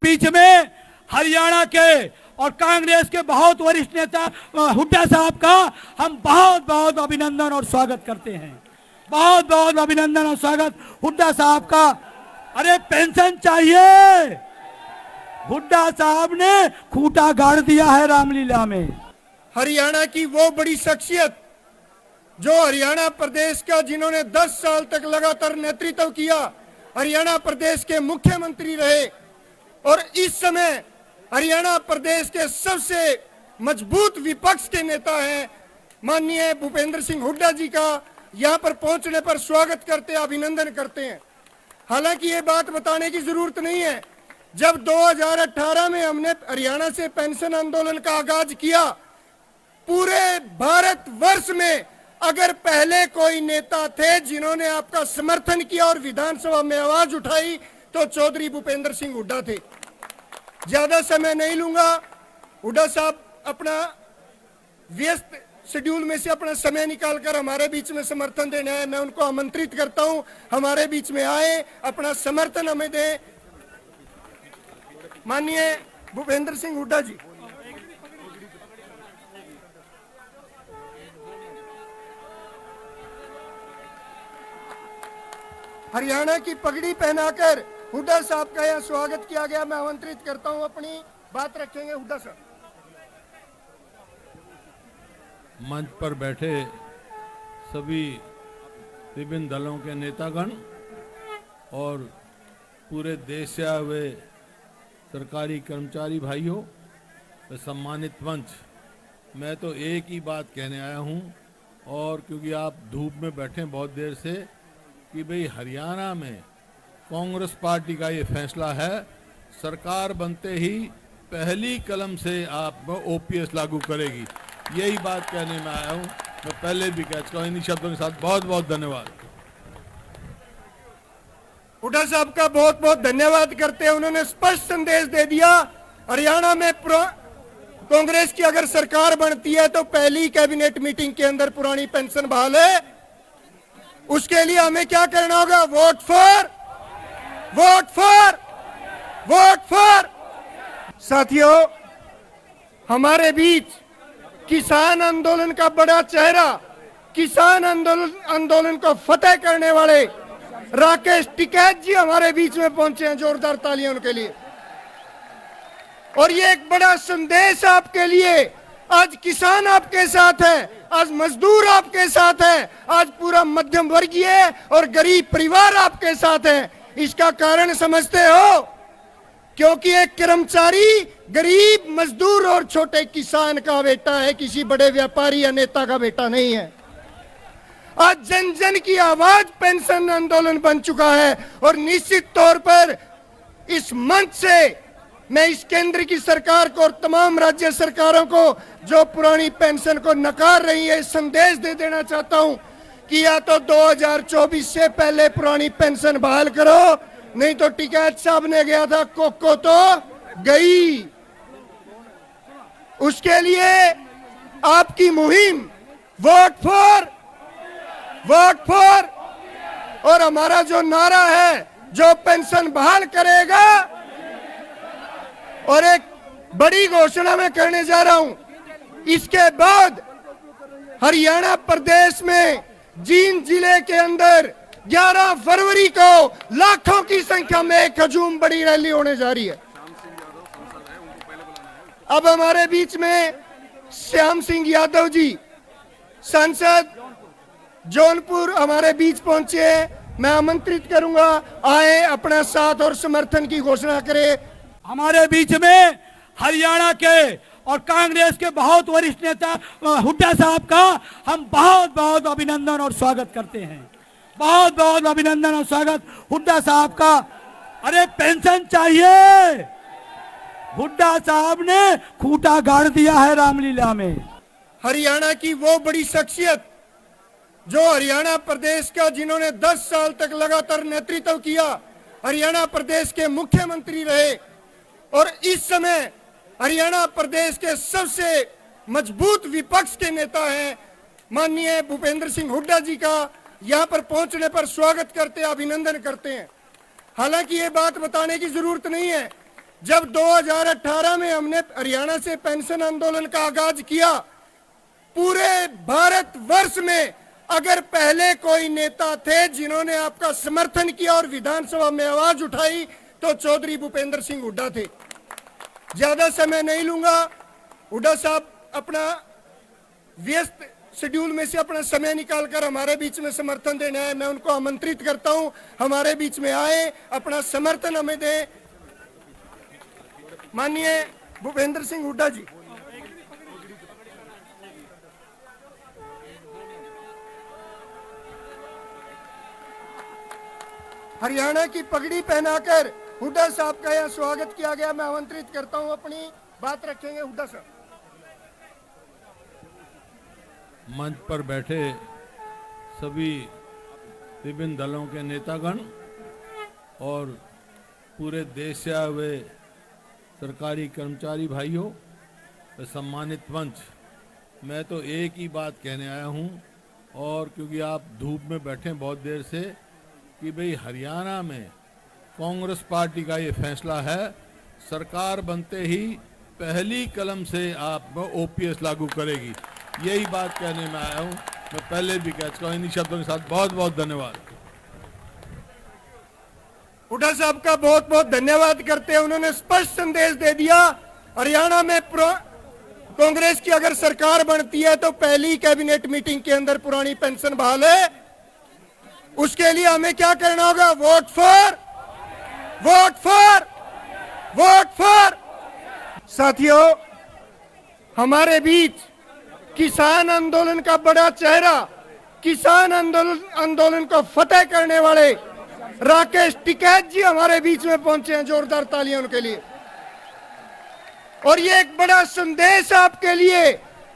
बीच में हरियाणा के और कांग्रेस के बहुत वरिष्ठ नेता हुड्डा साहब का हम बहुत बहुत अभिनंदन और स्वागत करते हैं। बहुत बहुत अभिनंदन और स्वागत हुड्डा साहब का। अरे पेंशन चाहिए, हुड्डा साहब ने खूंटा गाड़ दिया है रामलीला में। हरियाणा की वो बड़ी शख्सियत जो हरियाणा प्रदेश का, जिन्होंने 10 साल तक लगातार नेतृत्व किया, हरियाणा प्रदेश के मुख्यमंत्री रहे और इस समय हरियाणा प्रदेश के सबसे मजबूत विपक्ष के नेता हैं, माननीय भूपेंद्र सिंह हुड्डा जी का यहाँ पर पहुंचने पर स्वागत करते हैं, अभिनंदन करते हैं। हालांकि ये बात बताने की जरूरत नहीं है, जब 2018 में हमने हरियाणा से पेंशन आंदोलन का आगाज किया, पूरे भारत वर्ष में अगर पहले कोई नेता थे जिन्होंने आपका समर्थन किया और विधानसभा में आवाज उठाई तो चौधरी भूपेंद्र सिंह हुड्डा थे। ज्यादा समय नहीं लूंगा, हुड्डा साहब अपना व्यस्त शेड्यूल में से अपना समय निकालकर हमारे बीच में समर्थन देने आए। मैं उनको आमंत्रित करता हूं, हमारे बीच में आए, अपना समर्थन हमें दें। माननीय भूपेंद्र सिंह हुड्डा जी। हरियाणा की पगड़ी पहनाकर हुड्डा साहब का यहाँ स्वागत किया गया। मैं आमंत्रित करता हूँ, अपनी बात रखेंगे हुड्डा साहब। मंच पर बैठे सभी विभिन्न दलों के नेतागण और पूरे देश से आए हुए सरकारी कर्मचारी भाइयों, सम्मानित मंच, मैं तो एक ही बात कहने आया हूँ, और क्योंकि आप धूप में बैठे बहुत देर से, कि भाई हरियाणा में कांग्रेस पार्टी का ये फैसला है, सरकार बनते ही पहली कलम से आप ओपीएस लागू करेगी। यही बात कहने में आया हूँ। मैं पहले भी कह चुका हूँ। इन्हीं शब्दों के साथ बहुत बहुत धन्यवाद। हुड्डा साहब का बहुत बहुत धन्यवाद करते हैं, उन्होंने स्पष्ट संदेश दे दिया, हरियाणा में कांग्रेस की अगर सरकार बनती है तो पहली कैबिनेट मीटिंग के अंदर पुरानी पेंशन बहाल है। उसके लिए हमें क्या करना होगा? Vote for, vote for, vote for. साथियों, हमारे बीच किसान आंदोलन का बड़ा चेहरा, किसान आंदोलन को फतेह करने वाले राकेश टिकैत जी हमारे बीच में पहुंचे हैं। जोरदार तालियां उनके लिए। और ये एक बड़ा संदेश आपके लिए, आज किसान आपके साथ है, आज मजदूर आपके साथ है, आज पूरा मध्यम वर्गीय और गरीब परिवार आपके साथ है। इसका कारण समझते हो? क्योंकि एक कर्मचारी गरीब मजदूर और छोटे किसान का बेटा है, किसी बड़े व्यापारी या नेता का बेटा नहीं है। आज जन जन की आवाज पेंशन आंदोलन बन चुका है और निश्चित तौर पर इस मंच से मैं इस केंद्र की सरकार को और तमाम राज्य सरकारों को जो पुरानी पेंशन को नकार रही है, संदेश दे देना चाहता हूं कि या तो 2024 से पहले पुरानी पेंशन बहाल करो, नहीं तो टिकैत साहब ने गया था कोको तो गई। उसके लिए आपकी मुहिम वोट फॉर, वोट फॉर, और हमारा जो नारा है, जो पेंशन बहाल करेगा। और एक बड़ी घोषणा मैं करने जा रहा हूं, इसके बाद हरियाणा प्रदेश में जींद जिले के अंदर 11 फरवरी को लाखों की संख्या में एक हजूम बड़ी रैली होने जा रही है। अब हमारे बीच में श्याम सिंह यादव जी, सांसद जौनपुर, हमारे बीच पहुंचे हैं। मैं आमंत्रित करूंगा, आए, अपना साथ और समर्थन की घोषणा करें। हमारे बीच में हरियाणा के और कांग्रेस के बहुत वरिष्ठ नेता हुड्डा साहब का हम बहुत बहुत अभिनंदन और स्वागत करते हैं। बहुत बहुत अभिनंदन और स्वागत हुड्डा साहब का। अरे पेंशन चाहिए, हुड्डा साहब ने खूंटा गाड़ दिया है रामलीला में। हरियाणा की वो बड़ी शख्सियत जो हरियाणा प्रदेश का, जिन्होंने 10 साल तक लगातार नेतृत्व किया, हरियाणा प्रदेश के मुख्यमंत्री रहे और इस समय हरियाणा प्रदेश के सबसे मजबूत विपक्ष के नेता हैं, माननीय भूपेंद्र सिंह हुड्डा जी का यहाँ पर पहुंचने पर स्वागत करते हैं, अभिनंदन करते हैं। हालांकि ये बात बताने की जरूरत नहीं है, जब 2018 में हमने हरियाणा से पेंशन आंदोलन का आगाज किया, पूरे भारत वर्ष में अगर पहले कोई नेता थे जिन्होंने आपका समर्थन किया और विधानसभा में आवाज उठाई तो चौधरी भूपेंद्र सिंह हुड्डा थे। ज्यादा समय नहीं लूंगा। हुड्डा साहब अपना व्यस्त शेड्यूल में से अपना समय निकालकर हमारे बीच में समर्थन देने आए। मैं उनको आमंत्रित करता हूं, हमारे बीच में आए, अपना समर्थन हमें दें। माननीय भूपेंद्र सिंह हुड्डा जी। हरियाणा की पगड़ी पहनाकर हुड्डा साहब का यहाँ स्वागत किया गया। मैं आमंत्रित करता हूं, अपनी बात रखेंगे हुड्डा साहब। मंच पर बैठे सभी विभिन्न दलों के नेतागण और पूरे देश से आए हुए सरकारी कर्मचारी भाइयों, सम्मानित मंच, मैं तो एक ही बात कहने आया हूं, और क्योंकि आप धूप में बैठे बहुत देर से, कि भाई हरियाणा में कांग्रेस पार्टी का ये फैसला है, सरकार बनते ही पहली कलम से आप ओपीएस लागू करेगी। यही बात कहने में आया हूं। मैं पहले भी कह चुका हूं। इन्हीं शब्दों के साथ बहुत बहुत धन्यवाद। हुड्डा साहब का बहुत बहुत धन्यवाद करते हैं। उन्होंने स्पष्ट संदेश दे दिया, हरियाणा में कांग्रेस की अगर सरकार बनती है तो पहली कैबिनेट मीटिंग के अंदर पुरानी पेंशन बहाल है। उसके लिए हमें क्या करना होगा? Vote for, vote for, vote for. साथियों, हमारे बीच किसान आंदोलन का बड़ा चेहरा, किसान आंदोलन को फतेह करने वाले राकेश टिकैत जी हमारे बीच में पहुंचे हैं। जोरदार तालियां उनके लिए। और ये एक बड़ा संदेश आपके लिए।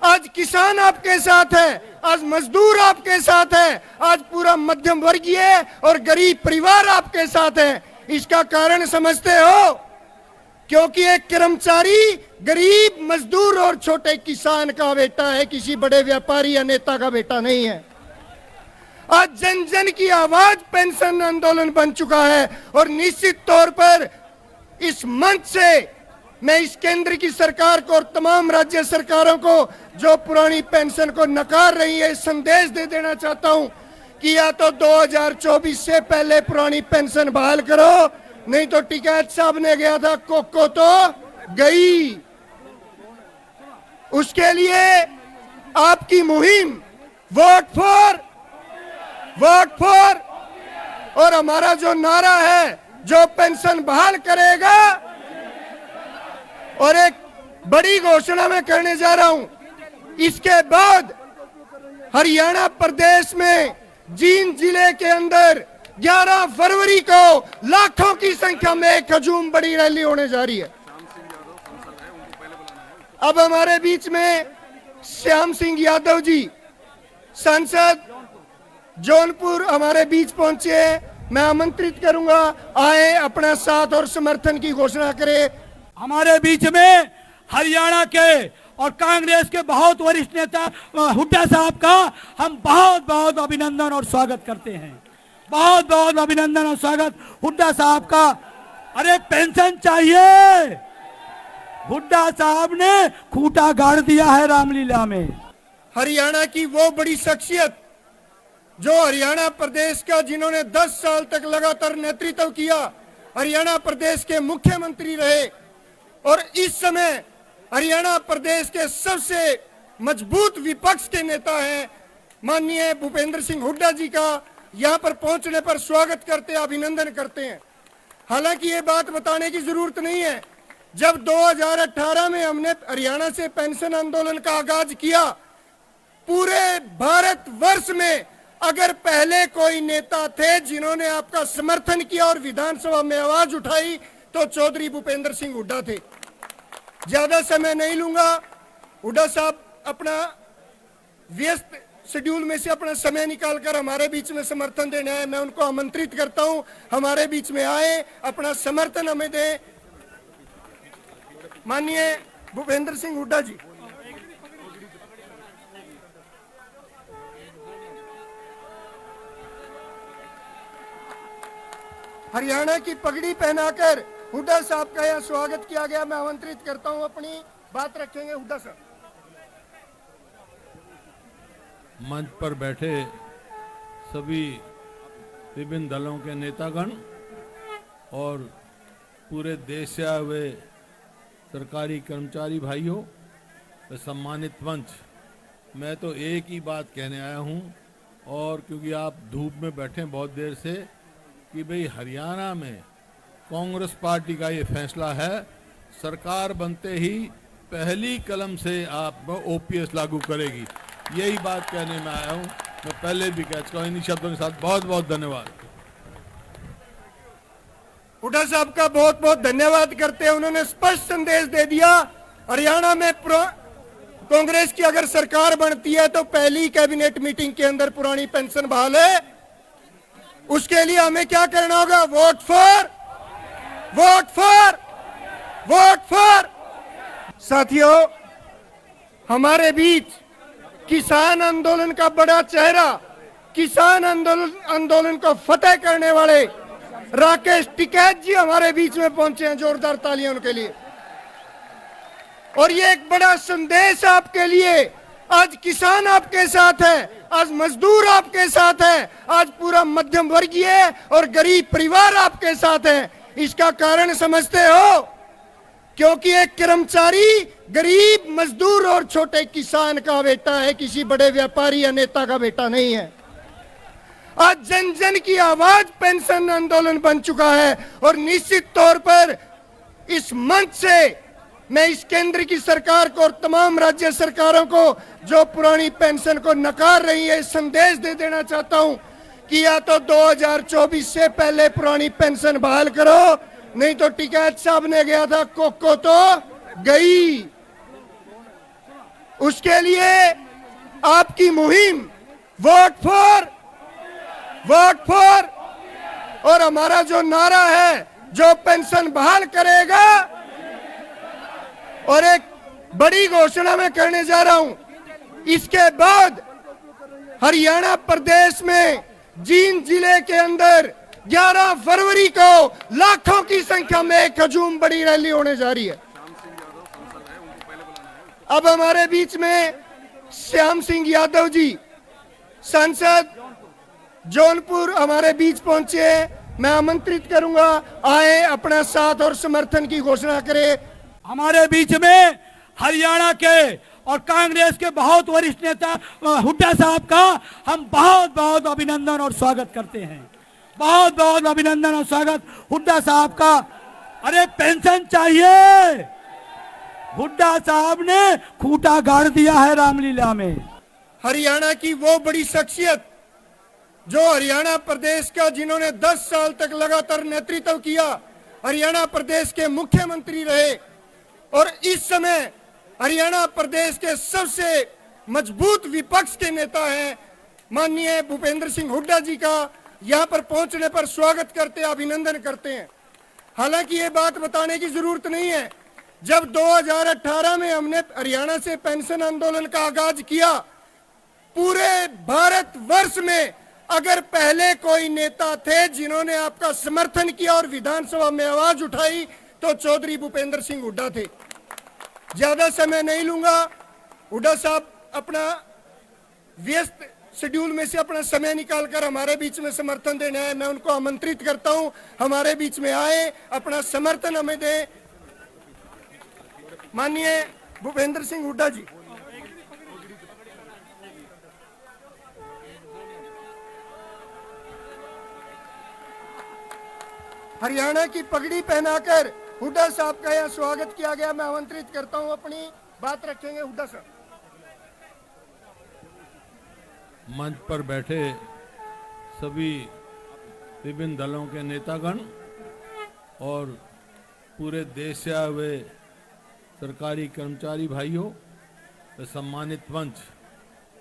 आज किसान आपके साथ है, आज मजदूर आपके साथ है, आज पूरा मध्यम वर्गीय और गरीब परिवार आपके साथ है। इसका कारण समझते हो? क्योंकि एक कर्मचारी गरीब मजदूर और छोटे किसान का बेटा है, किसी बड़े व्यापारी या नेता का बेटा नहीं है। आज जन जन की आवाज पेंशन आंदोलन बन चुका है। और निश्चित तौर पर इस मंच से मैं इस केंद्र की सरकार को और तमाम राज्य सरकारों को जो पुरानी पेंशन को नकार रही है, संदेश दे देना चाहता हूं कि या तो 2024 से पहले पुरानी पेंशन बहाल करो, नहीं तो टिकैत साहब ने गया था कोको तो गई। उसके लिए आपकी मुहिम वोट फॉर, वोट फॉर, और हमारा जो नारा है, जो पेंशन बहाल करेगा। और एक बड़ी घोषणा मैं करने जा रहा हूं, इसके बाद हरियाणा प्रदेश में जींद जिले के अंदर 11 फरवरी को लाखों की संख्या में एक हजूम बड़ी रैली होने जा रही है। अब हमारे बीच में श्याम सिंह यादव जी, सांसद जौनपुर, हमारे बीच पहुंचे हैं। मैं आमंत्रित करूंगा, आए, अपना साथ और समर्थन की घोषणा करें। हमारे बीच में हरियाणा के और कांग्रेस के बहुत वरिष्ठ नेता हुड्डा साहब का हम बहुत बहुत अभिनंदन और स्वागत करते हैं। बहुत बहुत अभिनंदन और स्वागत हुड्डा साहब का। अरे पेंशन चाहिए, हुड्डा साहब ने खूंटा गाड़ दिया है रामलीला में। हरियाणा की वो बड़ी शख्सियत जो हरियाणा प्रदेश का, जिन्होंने 10 साल तक लगातार नेतृत्व किया, हरियाणा प्रदेश के मुख्यमंत्री रहे और इस समय हरियाणा प्रदेश के सबसे मजबूत विपक्ष के नेता हैं, माननीय भूपेंद्र सिंह हुड्डा जी का यहां पर पहुंचने पर स्वागत करते हैं, अभिनंदन करते हैं। हालांकि ये बात बताने की जरूरत नहीं है, जब 2018 में हमने हरियाणा से पेंशन आंदोलन का आगाज किया, पूरे भारत वर्ष में अगर पहले कोई नेता थे जिन्होंने आपका समर्थन किया और विधानसभा में आवाज उठाई तो चौधरी भूपेंद्र सिंह हुड्डा थे। ज्यादा समय नहीं लूंगा। हुड्डा साहब अपना व्यस्त शेड्यूल में से अपना समय निकालकर हमारे बीच में समर्थन देने आए। मैं उनको आमंत्रित करता हूं, हमारे बीच में आए, अपना समर्थन हमें दें। माननीय भूपेंद्र सिंह हुड्डा जी। हरियाणा की पगड़ी पहनाकर हुड्डा साहब का यहाँ स्वागत किया गया। मैं आमंत्रित करता हूँ, अपनी बात रखेंगे हुड्डा साहब। मंच पर बैठे सभी विभिन्न दलों के नेतागण और पूरे देश से आए हुए सरकारी कर्मचारी भाइयों, सम्मानित मंच, मैं तो एक ही बात कहने आया हूं, और क्योंकि आप धूप में बैठे हैं बहुत देर से, कि भाई हरियाणा में कांग्रेस पार्टी का ये फैसला है, सरकार बनते ही पहली कलम से आप ओपीएस लागू करेगी। यही बात कहने में आया हूं। मैं पहले भी कह चुका हूं। इन्हीं शब्दों के साथ बहुत बहुत धन्यवाद। हुड्डा साहब का बहुत बहुत धन्यवाद करते हैं। उन्होंने स्पष्ट संदेश दे दिया, हरियाणा में कांग्रेस की अगर सरकार बनती है तो पहली कैबिनेट मीटिंग के अंदर पुरानी पेंशन बहाल है। उसके लिए हमें क्या करना होगा? Vote for, vote for, vote for. साथियों, हमारे बीच किसान आंदोलन का बड़ा चेहरा, किसान आंदोलन को फतेह करने वाले राकेश टिकैत जी हमारे बीच में पहुंचे हैं। जोरदार तालियां उनके लिए। और ये एक बड़ा संदेश आपके लिए। आज किसान आपके साथ है, आज मजदूर आपके साथ है, आज पूरा मध्यम वर्गीय और गरीब परिवार आपके साथ है। इसका कारण समझते हो? क्योंकि एक कर्मचारी गरीब मजदूर और छोटे किसान का बेटा है, किसी बड़े व्यापारी या नेता का बेटा नहीं है। आज जन जन की आवाज पेंशन आंदोलन बन चुका है। और निश्चित तौर पर इस मंच से मैं इस केंद्र की सरकार को और तमाम राज्य सरकारों को जो पुरानी पेंशन को नकार रही है, संदेश दे देना चाहता हूं कि या तो 2024 से पहले पुरानी पेंशन बहाल करो, नहीं तो टिकैत साहब ने गया था कोको तो गई। उसके लिए आपकी मुहिम वोट फॉर, वोट फॉर, और हमारा जो नारा है, जो पेंशन बहाल करेगा। और एक बड़ी घोषणा मैं करने जा रहा हूं, इसके बाद हरियाणा प्रदेश में जींद जिले के अंदर 11 फरवरी को लाखों की संख्या में एक हजूम बड़ी रैली होने जा रही है। अब हमारे बीच में श्याम सिंह यादव जी, सांसद जौनपुर, हमारे बीच पहुंचे हैं। मैं आमंत्रित करूंगा, आए, अपना साथ और समर्थन की घोषणा करें। हमारे बीच में हरियाणा के और कांग्रेस के बहुत वरिष्ठ नेता हुड्डा साहब का हम बहुत बहुत अभिनंदन और स्वागत करते हैं। बहुत बहुत अभिनंदन और स्वागत हुड्डा साहब का। अरे पेंशन चाहिए, हुड्डा साहब ने खूंटा गाड़ दिया है रामलीला में। हरियाणा की वो बड़ी शख्सियत जो हरियाणा प्रदेश का, जिन्होंने 10 साल तक लगातार नेतृत्व किया, हरियाणा प्रदेश के मुख्यमंत्री रहे, और इस समय हरियाणा प्रदेश के सबसे मजबूत विपक्ष के नेता हैं, माननीय भूपेंद्र सिंह हुड्डा जी का यहाँ पर पहुंचने पर स्वागत करते हैं, अभिनंदन करते हैं। हालांकि ये बात बताने की जरूरत नहीं है, जब 2018 में हमने हरियाणा से पेंशन आंदोलन का आगाज किया, पूरे भारत वर्ष में अगर पहले कोई नेता थे जिन्होंने आपका समर्थन किया और विधानसभा में आवाज उठाई, तो चौधरी भूपेंद्र सिंह हुड्डा थे। ज्यादा समय नहीं लूंगा। हुड्डा साहब अपना व्यस्त शेड्यूल में से अपना समय निकालकर हमारे बीच में समर्थन देने आए। मैं उनको आमंत्रित करता हूं, हमारे बीच में आए, अपना समर्थन हमें दें। माननीय भूपेंद्र सिंह हुड्डा जी। हरियाणा की पगड़ी पहनाकर हुड्डा साहब का यहाँ स्वागत किया गया। मैं आमंत्रित करता हूं, अपनी बात रखेंगे हुड्डा साहब। मंच पर बैठे सभी विभिन्न दलों के नेतागण और पूरे देश से आए हुए सरकारी कर्मचारी भाइयों, सम्मानित मंच,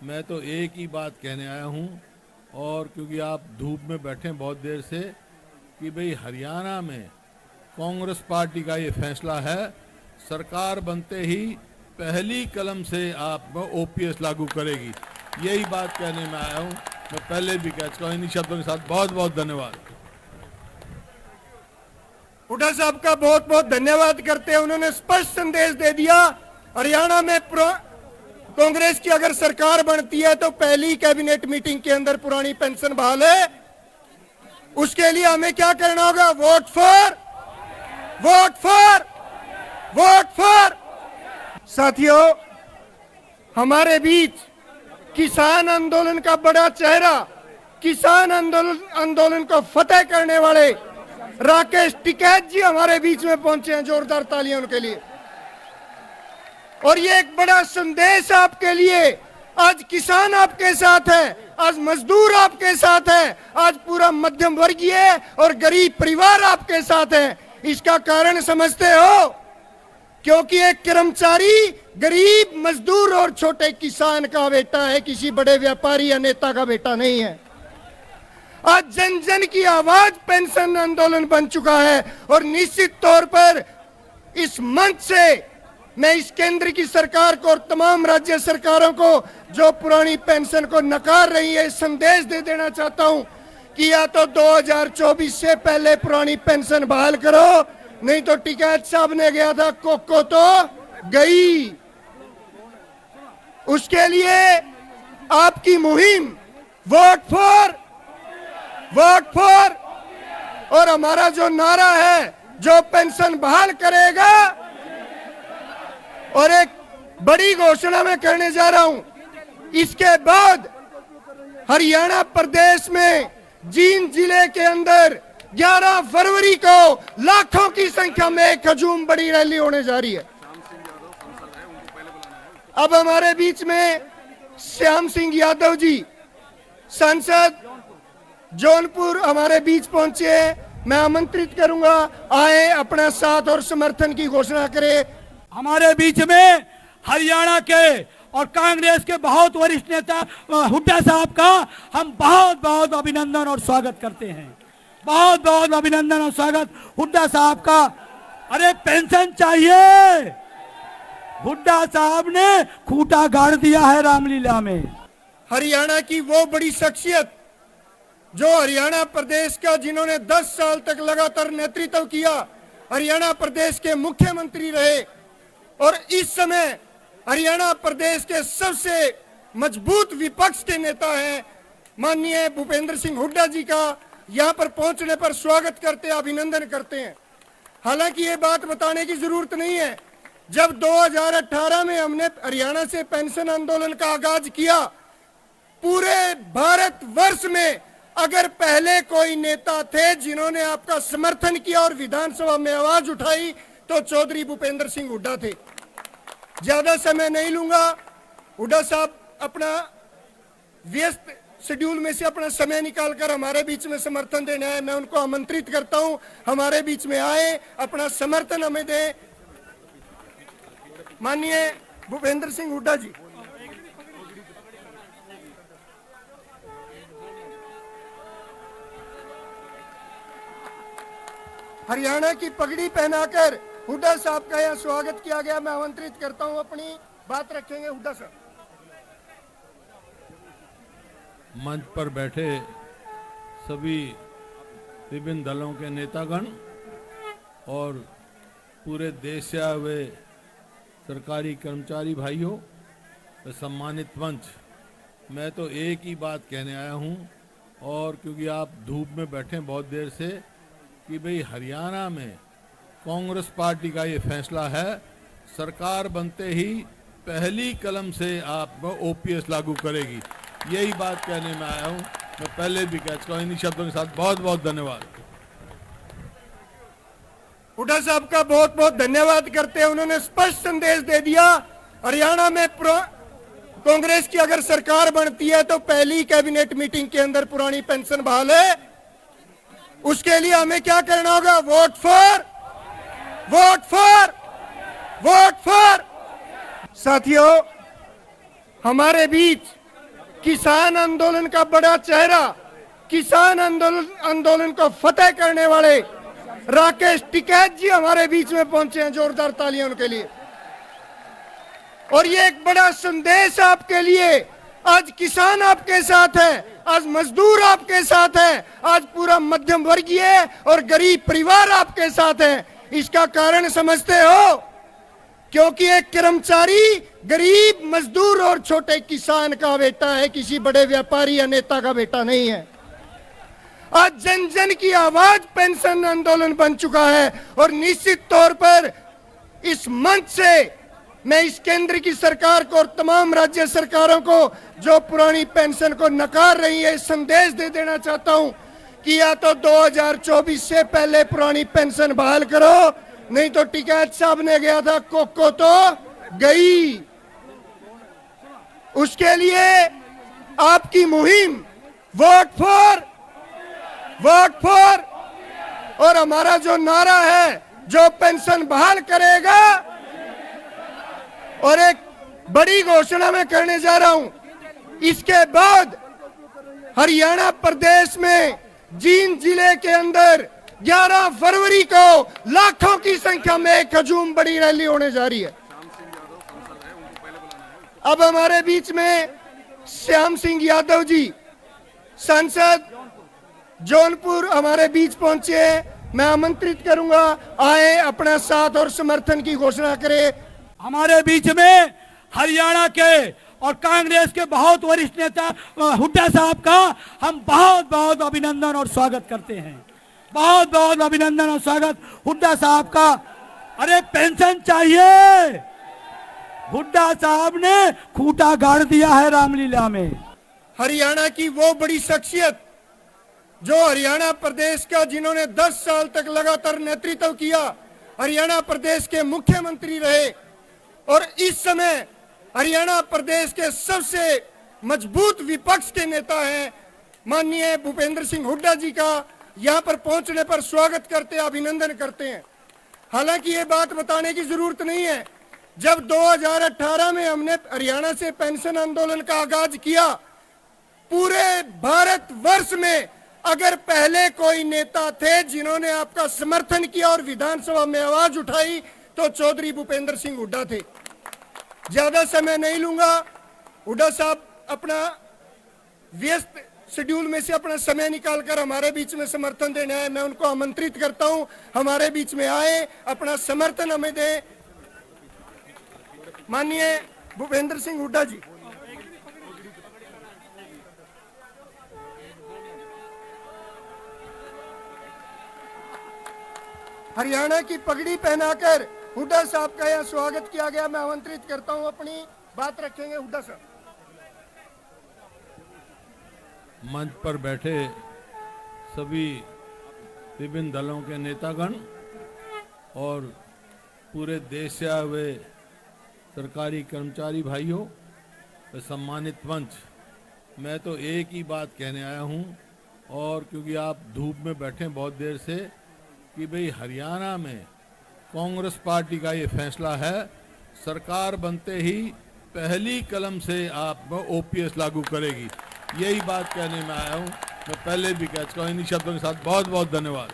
मैं तो एक ही बात कहने आया हूं, और क्योंकि आप धूप में बैठे हैं बहुत देर से, कि भाई हरियाणा में कांग्रेस पार्टी का ये फैसला है, सरकार बनते ही पहली कलम से आप ओपीएस लागू करेगी। यही बात कहने में आया हूं। मैं पहले भी कह चुका हूं। इन्हीं शब्दों के साथ बहुत बहुत धन्यवाद। हुड्डा साहब का बहुत बहुत धन्यवाद करते हैं। उन्होंने स्पष्ट संदेश दे दिया, हरियाणा में कांग्रेस की अगर सरकार बनती है तो पहली कैबिनेट मीटिंग के अंदर पुरानी पेंशन बहाल है। उसके लिए हमें क्या करना होगा? Vote for, vote for, vote for. साथियों, हमारे बीच किसान आंदोलन का बड़ा चेहरा, किसान आंदोलन को फतेह करने वाले राकेश टिकैत जी हमारे बीच में पहुंचे हैं। जोरदार तालियां उनके लिए। और ये एक बड़ा संदेश आपके लिए, आज किसान आपके साथ है, आज मजदूर आपके साथ है, आज पूरा मध्यम वर्गीय और गरीब परिवार आपके साथ है। इसका कारण समझते हो? क्योंकि एक कर्मचारी गरीब मजदूर और छोटे किसान का बेटा है, किसी बड़े व्यापारी या नेता का बेटा नहीं है। आज जन जन की आवाज पेंशन आंदोलन बन चुका है। और निश्चित तौर पर इस मंच से मैं इस केंद्र की सरकार को और तमाम राज्य सरकारों को जो पुरानी पेंशन को नकार रही है, संदेश दे देना चाहता हूं कि या तो 2024 से पहले पुरानी पेंशन बहाल करो, नहीं तो टिकैत साहब ने गया था कोको तो गई। उसके लिए आपकी मुहिम वोट फॉर, वोट फॉर, और हमारा जो नारा है, जो पेंशन बहाल करेगा। और एक बड़ी घोषणा मैं करने जा रहा हूं, इसके बाद हरियाणा प्रदेश में जींद जिले के अंदर 11 फरवरी को लाखों की संख्या में एक हजूम बड़ी रैली होने जा रही है। अब हमारे बीच में श्याम सिंह यादव जी, सांसद जौनपुर, हमारे बीच पहुंचे हैं। मैं आमंत्रित करूंगा, आए अपना साथ और समर्थन की घोषणा करें। हमारे बीच में हरियाणा के और कांग्रेस के बहुत वरिष्ठ नेता हुड्डा साहब का हम बहुत बहुत अभिनंदन और स्वागत करते हैं। बहुत बहुत अभिनंदन और स्वागत हुड्डा साहब का। अरे पेंशन चाहिए, हुड्डा साहब ने खूंटा गाड़ दिया है रामलीला में। हरियाणा की वो बड़ी शख्सियत जो हरियाणा प्रदेश का, जिन्होंने 10 साल तक लगातार नेतृत्व किया, हरियाणा प्रदेश के मुख्यमंत्री रहे और इस समय हरियाणा प्रदेश के सबसे मजबूत विपक्ष के नेता हैं, माननीय भूपेंद्र सिंह हुड्डा जी का यहां पर पहुंचने पर स्वागत करते हैं, अभिनंदन करते हैं। हालांकि ये बात बताने की जरूरत नहीं है, जब 2018 में हमने हरियाणा से पेंशन आंदोलन का आगाज किया, पूरे भारत वर्ष में अगर पहले कोई नेता थे जिन्होंने आपका समर्थन किया और विधानसभा में आवाज उठाई तो चौधरी भूपेंद्र सिंह हुड्डा थे। ज्यादा समय नहीं लूंगा, हुड्डा साहब अपना व्यस्त शेड्यूल में से अपना समय निकालकर हमारे बीच में समर्थन देने आए। मैं उनको आमंत्रित करता हूं, हमारे बीच में आए, अपना समर्थन हमें दें। माननीय भूपेंद्र सिंह हुड्डा जी। हरियाणा की पगड़ी पहनाकर हुड्डा साहब का यहाँ स्वागत किया गया। मैं आमंत्रित करता हूं, अपनी बात रखेंगे हुड्डा साहब। मंच पर बैठे सभी विभिन्न दलों के नेतागण और पूरे देश से आए हुए सरकारी कर्मचारी भाइयों, सम्मानित मंच, मैं तो एक ही बात कहने आया हूं, और क्योंकि आप धूप में बैठे बहुत देर से, कि भाई हरियाणा में कांग्रेस पार्टी का ये फैसला है, सरकार बनते ही पहली कलम से आप ओपीएस लागू करेगी। यही बात कहने में आया हूं। मैं पहले भी कह चुका हूं, इन्हीं शब्दों के साथ बहुत बहुत धन्यवाद। हुड्डा साहब का बहुत बहुत धन्यवाद करते हैं। उन्होंने स्पष्ट संदेश दे दिया, हरियाणा में कांग्रेस की अगर सरकार बनती है तो पहली कैबिनेट मीटिंग के अंदर पुरानी पेंशन बहाल है। उसके लिए हमें क्या करना होगा? Vote for, vote for, vote for. साथियों, हमारे बीच किसान आंदोलन का बड़ा चेहरा, किसान आंदोलन को फतेह करने वाले राकेश टिकैत जी हमारे बीच में पहुंचे हैं। जोरदार तालियां उनके लिए। और ये एक बड़ा संदेश आपके लिए, आज किसान आपके साथ है, आज मजदूर आपके साथ है, आज पूरा मध्यम वर्गीय और गरीब परिवार आपके साथ है। इसका कारण समझते हो? क्योंकि एक कर्मचारी गरीब मजदूर और छोटे किसान का बेटा है, किसी बड़े व्यापारी या नेता का बेटा नहीं है। आज जन जन की आवाज पेंशन आंदोलन बन चुका है और निश्चित तौर पर इस मंच से मैं इस केंद्र की सरकार को और तमाम राज्य सरकारों को जो पुरानी पेंशन को नकार रही है, संदेश दे देना चाहता हूं कि या तो 2024 से पहले पुरानी पेंशन बहाल करो, नहीं तो टिकैत साहब ने गया था कोको तो गई। उसके लिए आपकी मुहिम वोट फॉर और हमारा जो नारा है, जो पेंशन बहाल करेगा। और एक बड़ी घोषणा मैं करने जा रहा हूं, इसके बाद हरियाणा प्रदेश में जींद जिले के अंदर 11 फरवरी को लाखों की संख्या में एक हजूम बड़ी रैली होने जा रही है। अब हमारे बीच में श्याम सिंह यादव जी सांसद जौनपुर हमारे बीच पहुंचे हैं। मैं आमंत्रित करूंगा, आए अपना साथ और समर्थन की घोषणा करें। हमारे बीच में हरियाणा के और कांग्रेस के बहुत वरिष्ठ नेता हुड्डा साहब का हम बहुत बहुत अभिनंदन और स्वागत करते हैं। बहुत बहुत अभिनंदन और स्वागत हुड्डा साहब का। अरे पेंशन चाहिए, हुड्डा साहब ने खूंटा गाड़ दिया है रामलीला में। हरियाणा की वो बड़ी शख्सियत जो हरियाणा प्रदेश का, जिन्होंने 10 साल तक लगातार नेतृत्व किया, हरियाणा प्रदेश के मुख्यमंत्री रहे और इस समय हरियाणा प्रदेश के सबसे मजबूत विपक्ष के नेता हैं, माननीय भूपेंद्र सिंह हुड्डा जी का यहां पर पहुंचने पर स्वागत करते हैं, अभिनंदन करते हैं। हालांकि ये बात बताने की जरूरत नहीं है, जब 2018 में हमने हरियाणा से पेंशन आंदोलन का आगाज किया, पूरे भारत वर्ष में अगर पहले कोई नेता थे जिन्होंने आपका समर्थन किया और विधानसभा में आवाज उठाई तो चौधरी भूपेंद्र सिंह हुड्डा थे। ज्यादा समय नहीं लूंगा, हुड्डा साहब अपना व्यस्त शेड्यूल में से अपना समय निकालकर हमारे बीच में समर्थन देने आए। मैं उनको आमंत्रित करता हूं, हमारे बीच में आए, अपना समर्थन हमें दें। माननीय भूपेंद्र सिंह हुड्डा जी। हरियाणा की पगड़ी पहनाकर हुड्डा साहब का यहाँ स्वागत किया गया। मैं आमंत्रित करता हूं, अपनी बात रखेंगे हुड्डा साहब। मंच पर बैठे सभी विभिन्न दलों के नेतागण और पूरे देश से आए हुए सरकारी कर्मचारी भाइयों, सम्मानित मंच, मैं तो एक ही बात कहने आया हूं, और क्योंकि आप धूप में बैठे बहुत देर से, कि भाई हरियाणा में कांग्रेस पार्टी का ये फैसला है, सरकार बनते ही पहली कलम से आप ओपीएस लागू करेगी। यही बात कहने में आया हूं। मैं पहले भी कह चुका हूं, इन्हीं शब्दों के साथ बहुत बहुत धन्यवाद।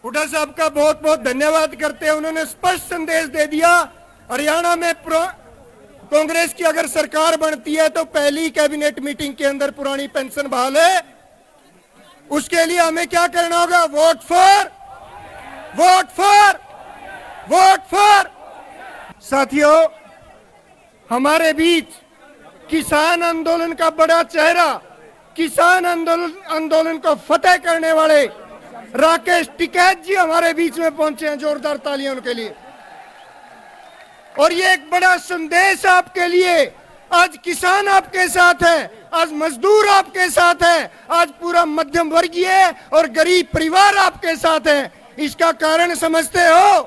हुड्डा साहब का बहुत बहुत धन्यवाद करते हैं, उन्होंने स्पष्ट संदेश दे दिया। हरियाणा में कांग्रेस की अगर सरकार बनती है तो पहली कैबिनेट मीटिंग के अंदर पुरानी पेंशन बहाल है। उसके लिए हमें क्या करना होगा? Vote for. साथियों, हमारे बीच किसान आंदोलन का बड़ा चेहरा, किसान आंदोलन को फतेह करने वाले राकेश टिकैत जी हमारे बीच में पहुंचे हैं। जोरदार तालियां उनके लिए। और ये एक बड़ा संदेश आपके लिए, आज किसान आपके साथ है, आज मजदूर आपके साथ है, आज पूरा मध्यम वर्गीय और गरीब परिवार आपके साथ है। इसका कारण समझते हो?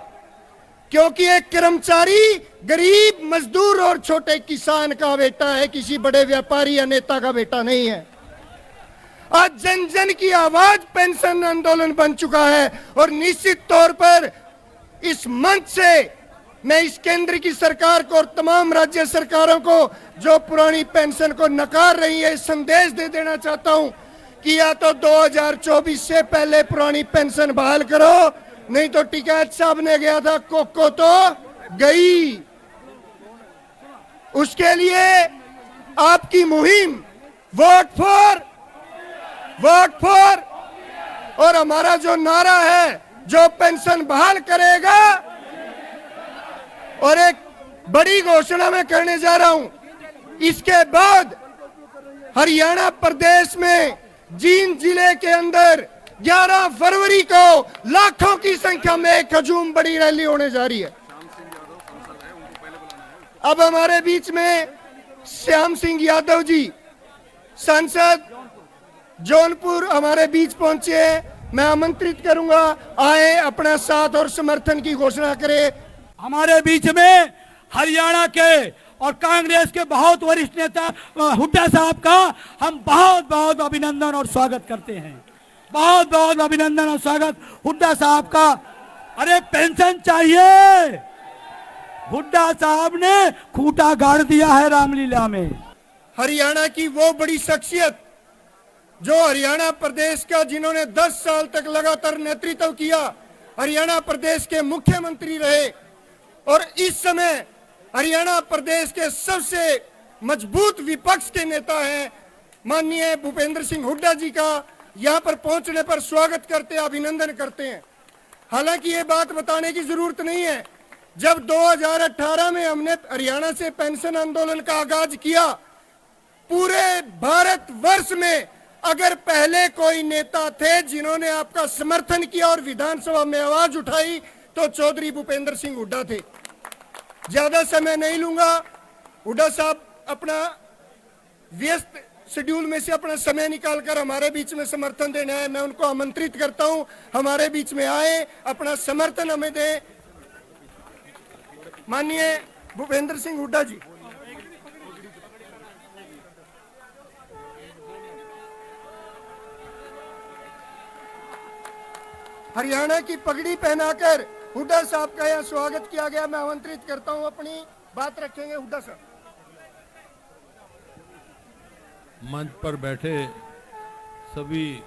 क्योंकि एक कर्मचारी गरीब मजदूर और छोटे किसान का बेटा है, किसी बड़े व्यापारी या नेता का बेटा नहीं है। आज जन जन की आवाज पेंशन आंदोलन बन चुका है और निश्चित तौर पर इस मंच से मैं इस केंद्र की सरकार को और तमाम राज्य सरकारों को जो पुरानी पेंशन को नकार रही है, संदेश दे देना चाहता हूं कि या तो 2024 से पहले पुरानी पेंशन बहाल करो, नहीं तो टिकैत साहब ने गया था कोको तो गई। उसके लिए आपकी मुहिम वोट फॉर और हमारा जो नारा है, जो पेंशन बहाल करेगा। और एक बड़ी घोषणा मैं करने जा रहा हूं, इसके बाद हरियाणा प्रदेश में जींद जिले के अंदर 11 फरवरी को लाखों की संख्या में एक हजूम बड़ी रैली होने जा रही है। अब हमारे बीच में श्याम सिंह यादव जी, सांसद जौनपुर, हमारे बीच पहुंचे हैं। मैं आमंत्रित करूंगा, आए अपना साथ और समर्थन की घोषणा करें। हमारे बीच में हरियाणा के और कांग्रेस के बहुत वरिष्ठ नेता हुड्डा साहब का हम बहुत बहुत अभिनंदन और स्वागत करते हैं। बहुत बहुत अभिनंदन और स्वागत हुड्डा साहब का। अरे पेंशन चाहिए, हुड्डा साहब ने खूंटा गाड़ दिया है रामलीला में। हरियाणा की वो बड़ी शख्सियत जो हरियाणा प्रदेश का, जिन्होंने 10 साल तक लगातार नेतृत्व किया, हरियाणा प्रदेश के मुख्यमंत्री रहे और इस समय हरियाणा प्रदेश के सबसे मजबूत विपक्ष के नेता हैं, माननीय भूपेंद्र सिंह हुड्डा जी का यहां पर पहुंचने पर स्वागत करते हैं, अभिनंदन करते हैं। हालांकि ये बात बताने की जरूरत नहीं है, जब 2018 में हमने हरियाणा से पेंशन आंदोलन का आगाज किया, पूरे भारत वर्ष में अगर पहले कोई नेता थे जिन्होंने आपका समर्थन किया और विधानसभा में आवाज उठाई तो चौधरी भूपेंद्र सिंह हुड्डा थे। ज्यादा समय नहीं लूंगा, हुड्डा साहब अपना व्यस्त शेड्यूल में से अपना समय निकालकर हमारे बीच में समर्थन देने आए। मैं उनको आमंत्रित करता हूं, हमारे बीच में आए, अपना समर्थन हमें दें। माननीय भूपेंद्र सिंह हुड्डा जी। हरियाणा की पगड़ी पहनाकर हुड्डा साहब का यहाँ स्वागत किया गया। मैं आमंत्रित करता हूं, अपनी बात रखेंगे हुड्डा साहब। मंच पर बैठे सभी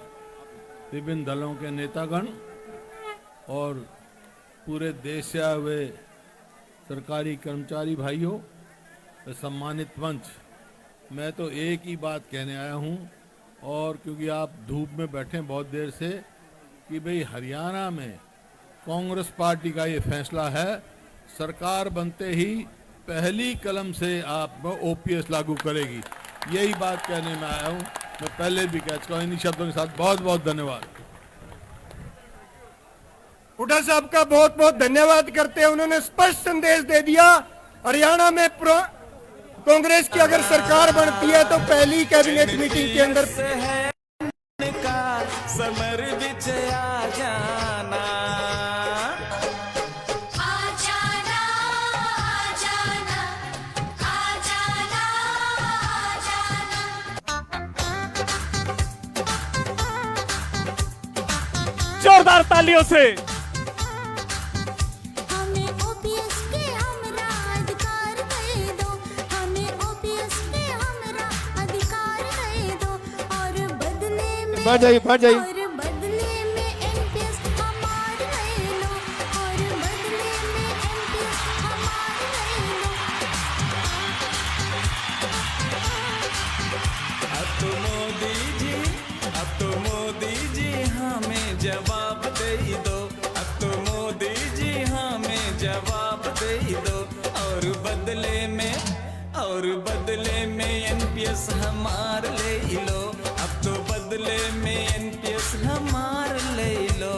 विभिन्न दलों के नेतागण और पूरे देश से आए हुए सरकारी कर्मचारी भाइयों, सम्मानित मंच, मैं तो एक ही बात कहने आया हूं, और क्योंकि आप धूप में बैठे बहुत देर से, कि भाई हरियाणा में कांग्रेस पार्टी का ये फैसला है, सरकार बनते ही पहली कलम से आप ओपीएस लागू करेगी। यही बात कहने में आया हूं। मैं पहले भी कह चुका हूं, इन्हीं शब्दों के साथ बहुत बहुत धन्यवाद। हुड्डा साहब का बहुत बहुत धन्यवाद करते हैं, उन्होंने स्पष्ट संदेश दे दिया, हरियाणा में कांग्रेस की अगर सरकार बनती है तो पहली कैबिनेट मीटिंग के अंदर समर बिच आ जाना, आ जाना, आ जाना, आ जाना, आ जाना। जोरदार तालियों से हमें ओपीएस के हमरा अधिकार दे दो, हमें ओपीएस के हमरा अधिकार दे दो, और बदले में बढ़ जाइए और बदले में एनपीएस हमार ले लो, और बदले में एनपीएस हमार ले लो। अब तो मोदी जी हमें जवाब दे दो, अब तो मोदी जी हमें जवाब दे दो, और बदले में एनपीएस हमार ले लो, अब तो बदले में एनपीएस हमार ले लो।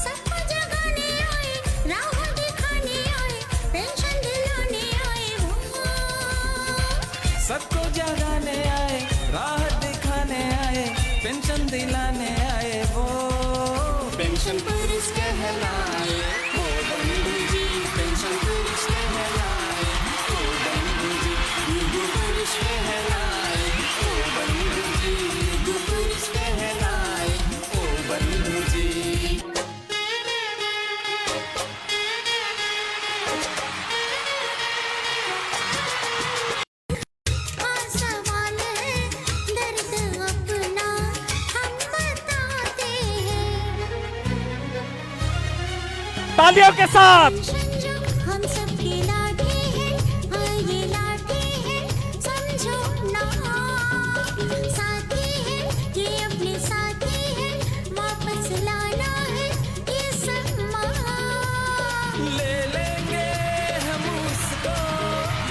सबको जगाने आए, राह दिखाने आए, पेंशन दिलाने आए वो। सबको जगाने आए, राह दिखाने आए, पेंशन दिलाने आए वो। पेंशन पुरुष कहलाए ओ बंधु जी, पेंशन पुरुष कहलाए ओ बंधु जी, युग पुरुष कहलाए ओ बंधु जी, युग पुरुष कहलाए ओ बंधु जी। आ तालियों के साथ। हम सबकी लाठी है, हाँ ये लाठी है, समझो ना साथी है, ये अपने साथी है, वापस लाना है ये सम्मान। ले लेंगे हम उसको,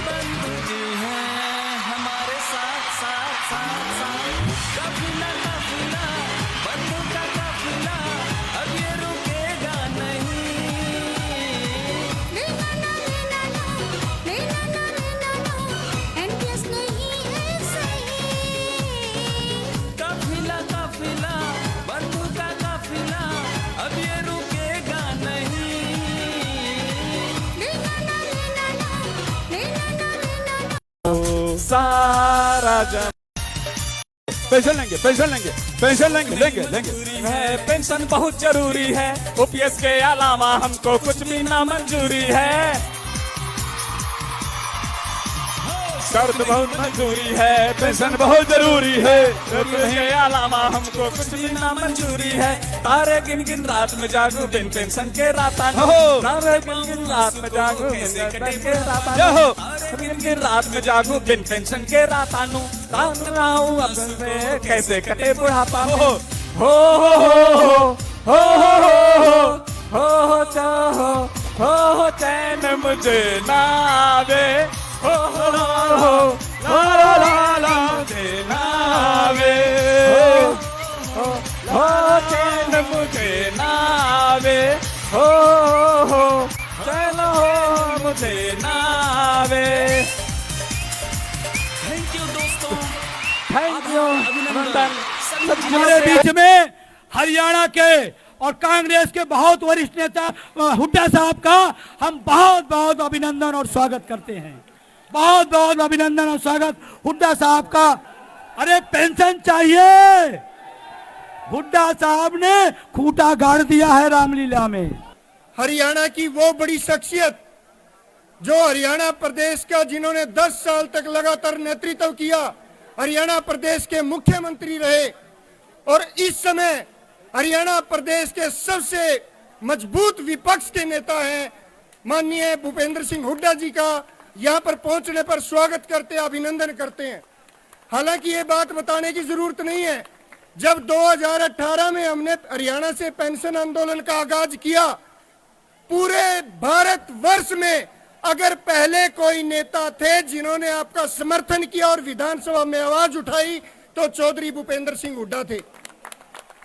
बंधु जी हैं हमारे साथ साथ साथ साथ। काफिला काफिला बंधु का काफिला, अब ये रुकेगा नहीं। लेना ना लेना ना, लेना ना लेना ना, एंडलेस नहीं है सही। काफिला काफिला बंधु का काफिला, अब ये रुकेगा नहीं। लेना ना लेना ना, लेना ना लेना ना। सारा जन पेंशन लेंगे, पेंशन लेंगे, पेंशन लेंगे, लेंगे लेंगे। पेंशन बहुत जरूरी है, ओपीएस के अलावा हमको कुछ भी ना मंजूरी है। शर्त बहुत मंजूरी है, पेंशन बहुत जरूरी है, ओपीएस के अलावा हमको कुछ भी ना मंजूरी है। तारे गिन गिन रात में जागू, बिन पेंशन के राता तारे गिन गिन रात में जागू, बिन पेंशन के राता गिन गिन रात में जागू, बिन पेंशन के राता नु तान रहा हूँ अब से कैसे कटे बुढ़ापा। हो चाहो हो चैन मुझे ना आवे, हो ला मुझे ना आवे, हो चैन मुझे ना आवे, हो चैन हो मुझे ना आवे। थैंक यू दोस्तों, थैंक यू अभिनंदन। हमारे बीच में हरियाणा के और कांग्रेस के बहुत वरिष्ठ नेता हुड्डा साहब का हम बहुत बहुत अभिनंदन और स्वागत करते हैं। बहुत बहुत अभिनंदन और स्वागत हुड्डा साहब का। अरे पेंशन चाहिए, हुड्डा साहब ने खूंटा गाड़ दिया है रामलीला में। हरियाणा की वो बड़ी शख्सियत जो हरियाणा प्रदेश का, जिन्होंने 10 साल तक लगातार नेतृत्व किया, हरियाणा प्रदेश के मुख्यमंत्री रहे और इस समय हरियाणा प्रदेश के सबसे मजबूत विपक्ष के नेता हैं, माननीय भूपेंद्र सिंह हुड्डा जी का यहाँ पर पहुंचने पर स्वागत करते हैं, अभिनंदन करते हैं। हालांकि ये बात बताने की जरूरत नहीं है, जब 2018 में हमने हरियाणा से पेंशन आंदोलन का आगाज किया, पूरे भारत वर्ष में अगर पहले कोई नेता थे जिन्होंने आपका समर्थन किया और विधानसभा में आवाज उठाई तो चौधरी भूपेंद्र सिंह हुड्डा थे।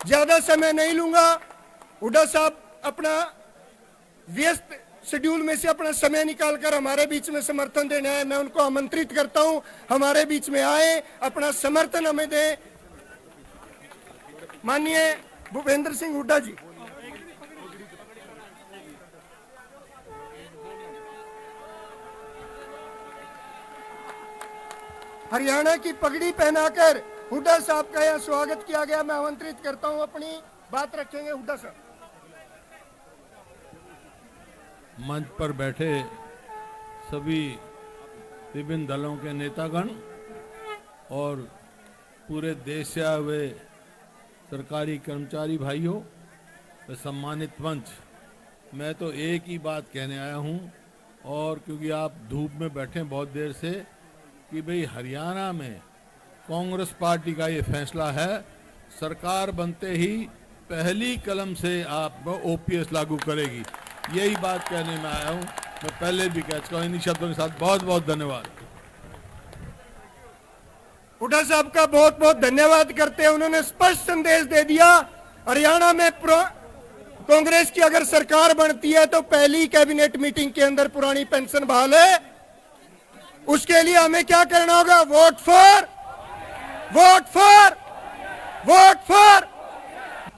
ज्यादा समय नहीं लूंगा, हुड्डा साहब अपना व्यस्त शेड्यूल में से अपना समय निकालकर हमारे बीच में समर्थन देने आए। मैं उनको आमंत्रित करता हूं हमारे बीच में आए, अपना समर्थन हमें दें। माननीय भूपेंद्र सिंह हुड्डा जी। हरियाणा की पगड़ी पहनाकर हुड्डा साहब का यहाँ स्वागत किया गया। मैं आमंत्रित करता हूं, अपनी बात रखेंगे हुड्डा साहब। मंच पर बैठे सभी विभिन्न दलों के नेतागण और पूरे देश से आए हुए सरकारी कर्मचारी भाइयों, सम्मानित मंच, मैं तो एक ही बात कहने आया हूं, और क्योंकि आप धूप में बैठे बहुत देर से, कि भाई हरियाणा में कांग्रेस पार्टी का ये फैसला है, सरकार बनते ही पहली कलम से आप ओपीएस लागू करेगी। यही बात कहने में आया हूं। मैं पहले भी कह चुका हूं, इन्हीं शब्दों के साथ बहुत बहुत धन्यवाद। हुड्डा साहब का बहुत बहुत धन्यवाद करते हैं, उन्होंने स्पष्ट संदेश दे दिया। हरियाणा में कांग्रेस की अगर सरकार बनती है तो पहली कैबिनेट मीटिंग के अंदर पुरानी पेंशन बहाल है। उसके लिए हमें क्या करना होगा? Vote for, vote for, vote for.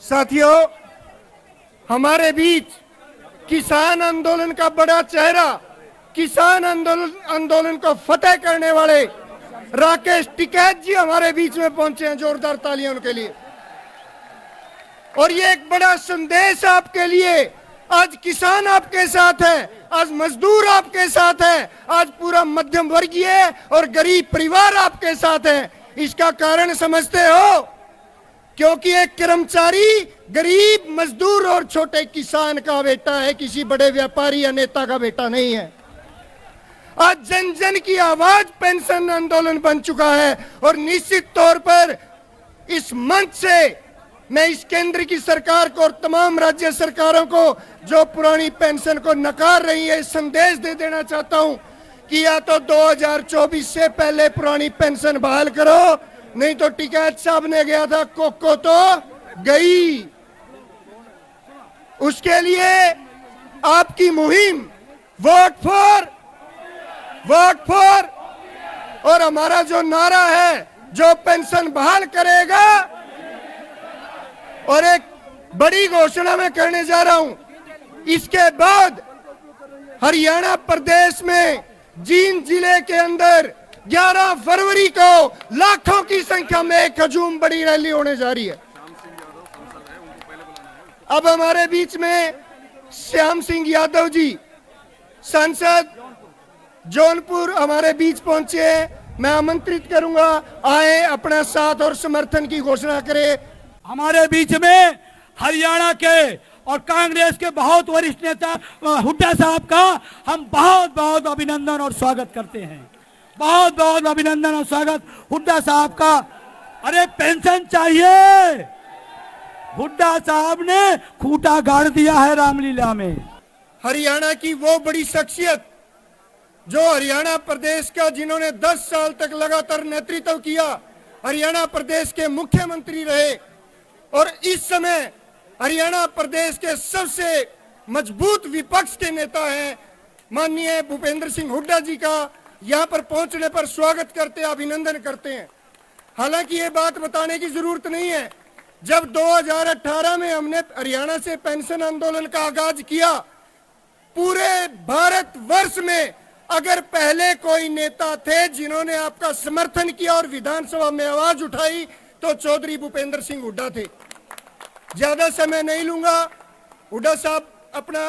साथियों, हमारे बीच किसान आंदोलन का बड़ा चेहरा, किसान आंदोलन को फतेह करने वाले राकेश टिकैत जी हमारे बीच में पहुंचे हैं। जोरदार तालियां उनके लिए। और ये एक बड़ा संदेश आपके लिए, आज किसान आपके साथ है, आज मजदूर आपके साथ है, आज पूरा मध्यम वर्गीय और गरीब परिवार आपके साथ है। इसका कारण समझते हो? क्योंकि एक कर्मचारी गरीब मजदूर और छोटे किसान का बेटा है, किसी बड़े व्यापारी या नेता का बेटा नहीं है। आज जन जन की आवाज पेंशन आंदोलन बन चुका है और निश्चित तौर पर इस मंच से मैं इस केंद्र की सरकार को और तमाम राज्य सरकारों को जो पुरानी पेंशन को नकार रही है संदेश दे देना चाहता हूं कि या तो 2024 से पहले पुरानी पेंशन बहाल करो, नहीं तो टिकैत साहब ने गया था कोको तो गई। उसके लिए आपकी मुहिम वोट फॉर और हमारा जो नारा है जो पेंशन बहाल करेगा। और एक बड़ी घोषणा मैं करने जा रहा हूं, इसके बाद हरियाणा प्रदेश में जींद जिले के अंदर 11 फरवरी को लाखों की संख्या में एक हजूम बड़ी रैली होने जा रही है। अब हमारे बीच में श्याम सिंह यादव जी सांसद जौनपुर हमारे बीच पहुंचे हैं। मैं आमंत्रित करूंगा, आए अपना साथ और समर्थन की घोषणा करें। हमारे बीच में हरियाणा के और कांग्रेस के बहुत वरिष्ठ नेता हुड्डा साहब का हम बहुत बहुत अभिनंदन और स्वागत करते हैं। बहुत बहुत अभिनंदन और स्वागत हुड्डा साहब का। अरे पेंशन चाहिए, हुड्डा साहब ने खूंटा गाड़ दिया है रामलीला में। हरियाणा की वो बड़ी शख्सियत जो हरियाणा प्रदेश का, जिन्होंने 10 साल तक लगातार नेतृत्व किया, हरियाणा प्रदेश के मुख्यमंत्री रहे और इस समय हरियाणा प्रदेश के सबसे मजबूत विपक्ष के नेता हैं, माननीय भूपेंद्र सिंह हुड्डा जी का यहाँ पर पहुंचने पर स्वागत करते हैं, अभिनंदन करते हैं। हालांकि ये बात बताने की जरूरत नहीं है, जब 2018 में हमने हरियाणा से पेंशन आंदोलन का आगाज किया, पूरे भारत वर्ष में अगर पहले कोई नेता थे जिन्होंने आपका समर्थन किया और विधानसभा में आवाज उठाई तो चौधरी भूपेंद्र सिंह हुड्डा थे। ज्यादा समय नहीं लूंगा, हुड्डा साहब अपना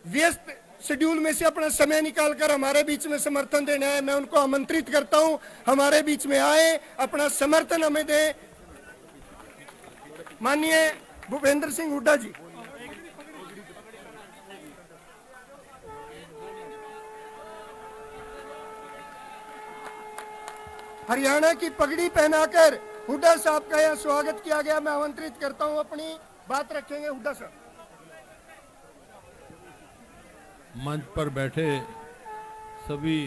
व्यस्त शेड्यूल में से अपना समय निकालकर हमारे बीच में समर्थन देने आए। मैं उनको आमंत्रित करता हूं, हमारे बीच में आए, अपना समर्थन हमें दें। माननीय भूपेंद्र सिंह हुड्डा जी। हरियाणा की पगड़ी पहनाकर हुड्डा साहब का यहाँ स्वागत किया गया। मैं आमंत्रित करता हूँ, अपनी बात रखेंगे हुड्डा साहब। मंच पर बैठे सभी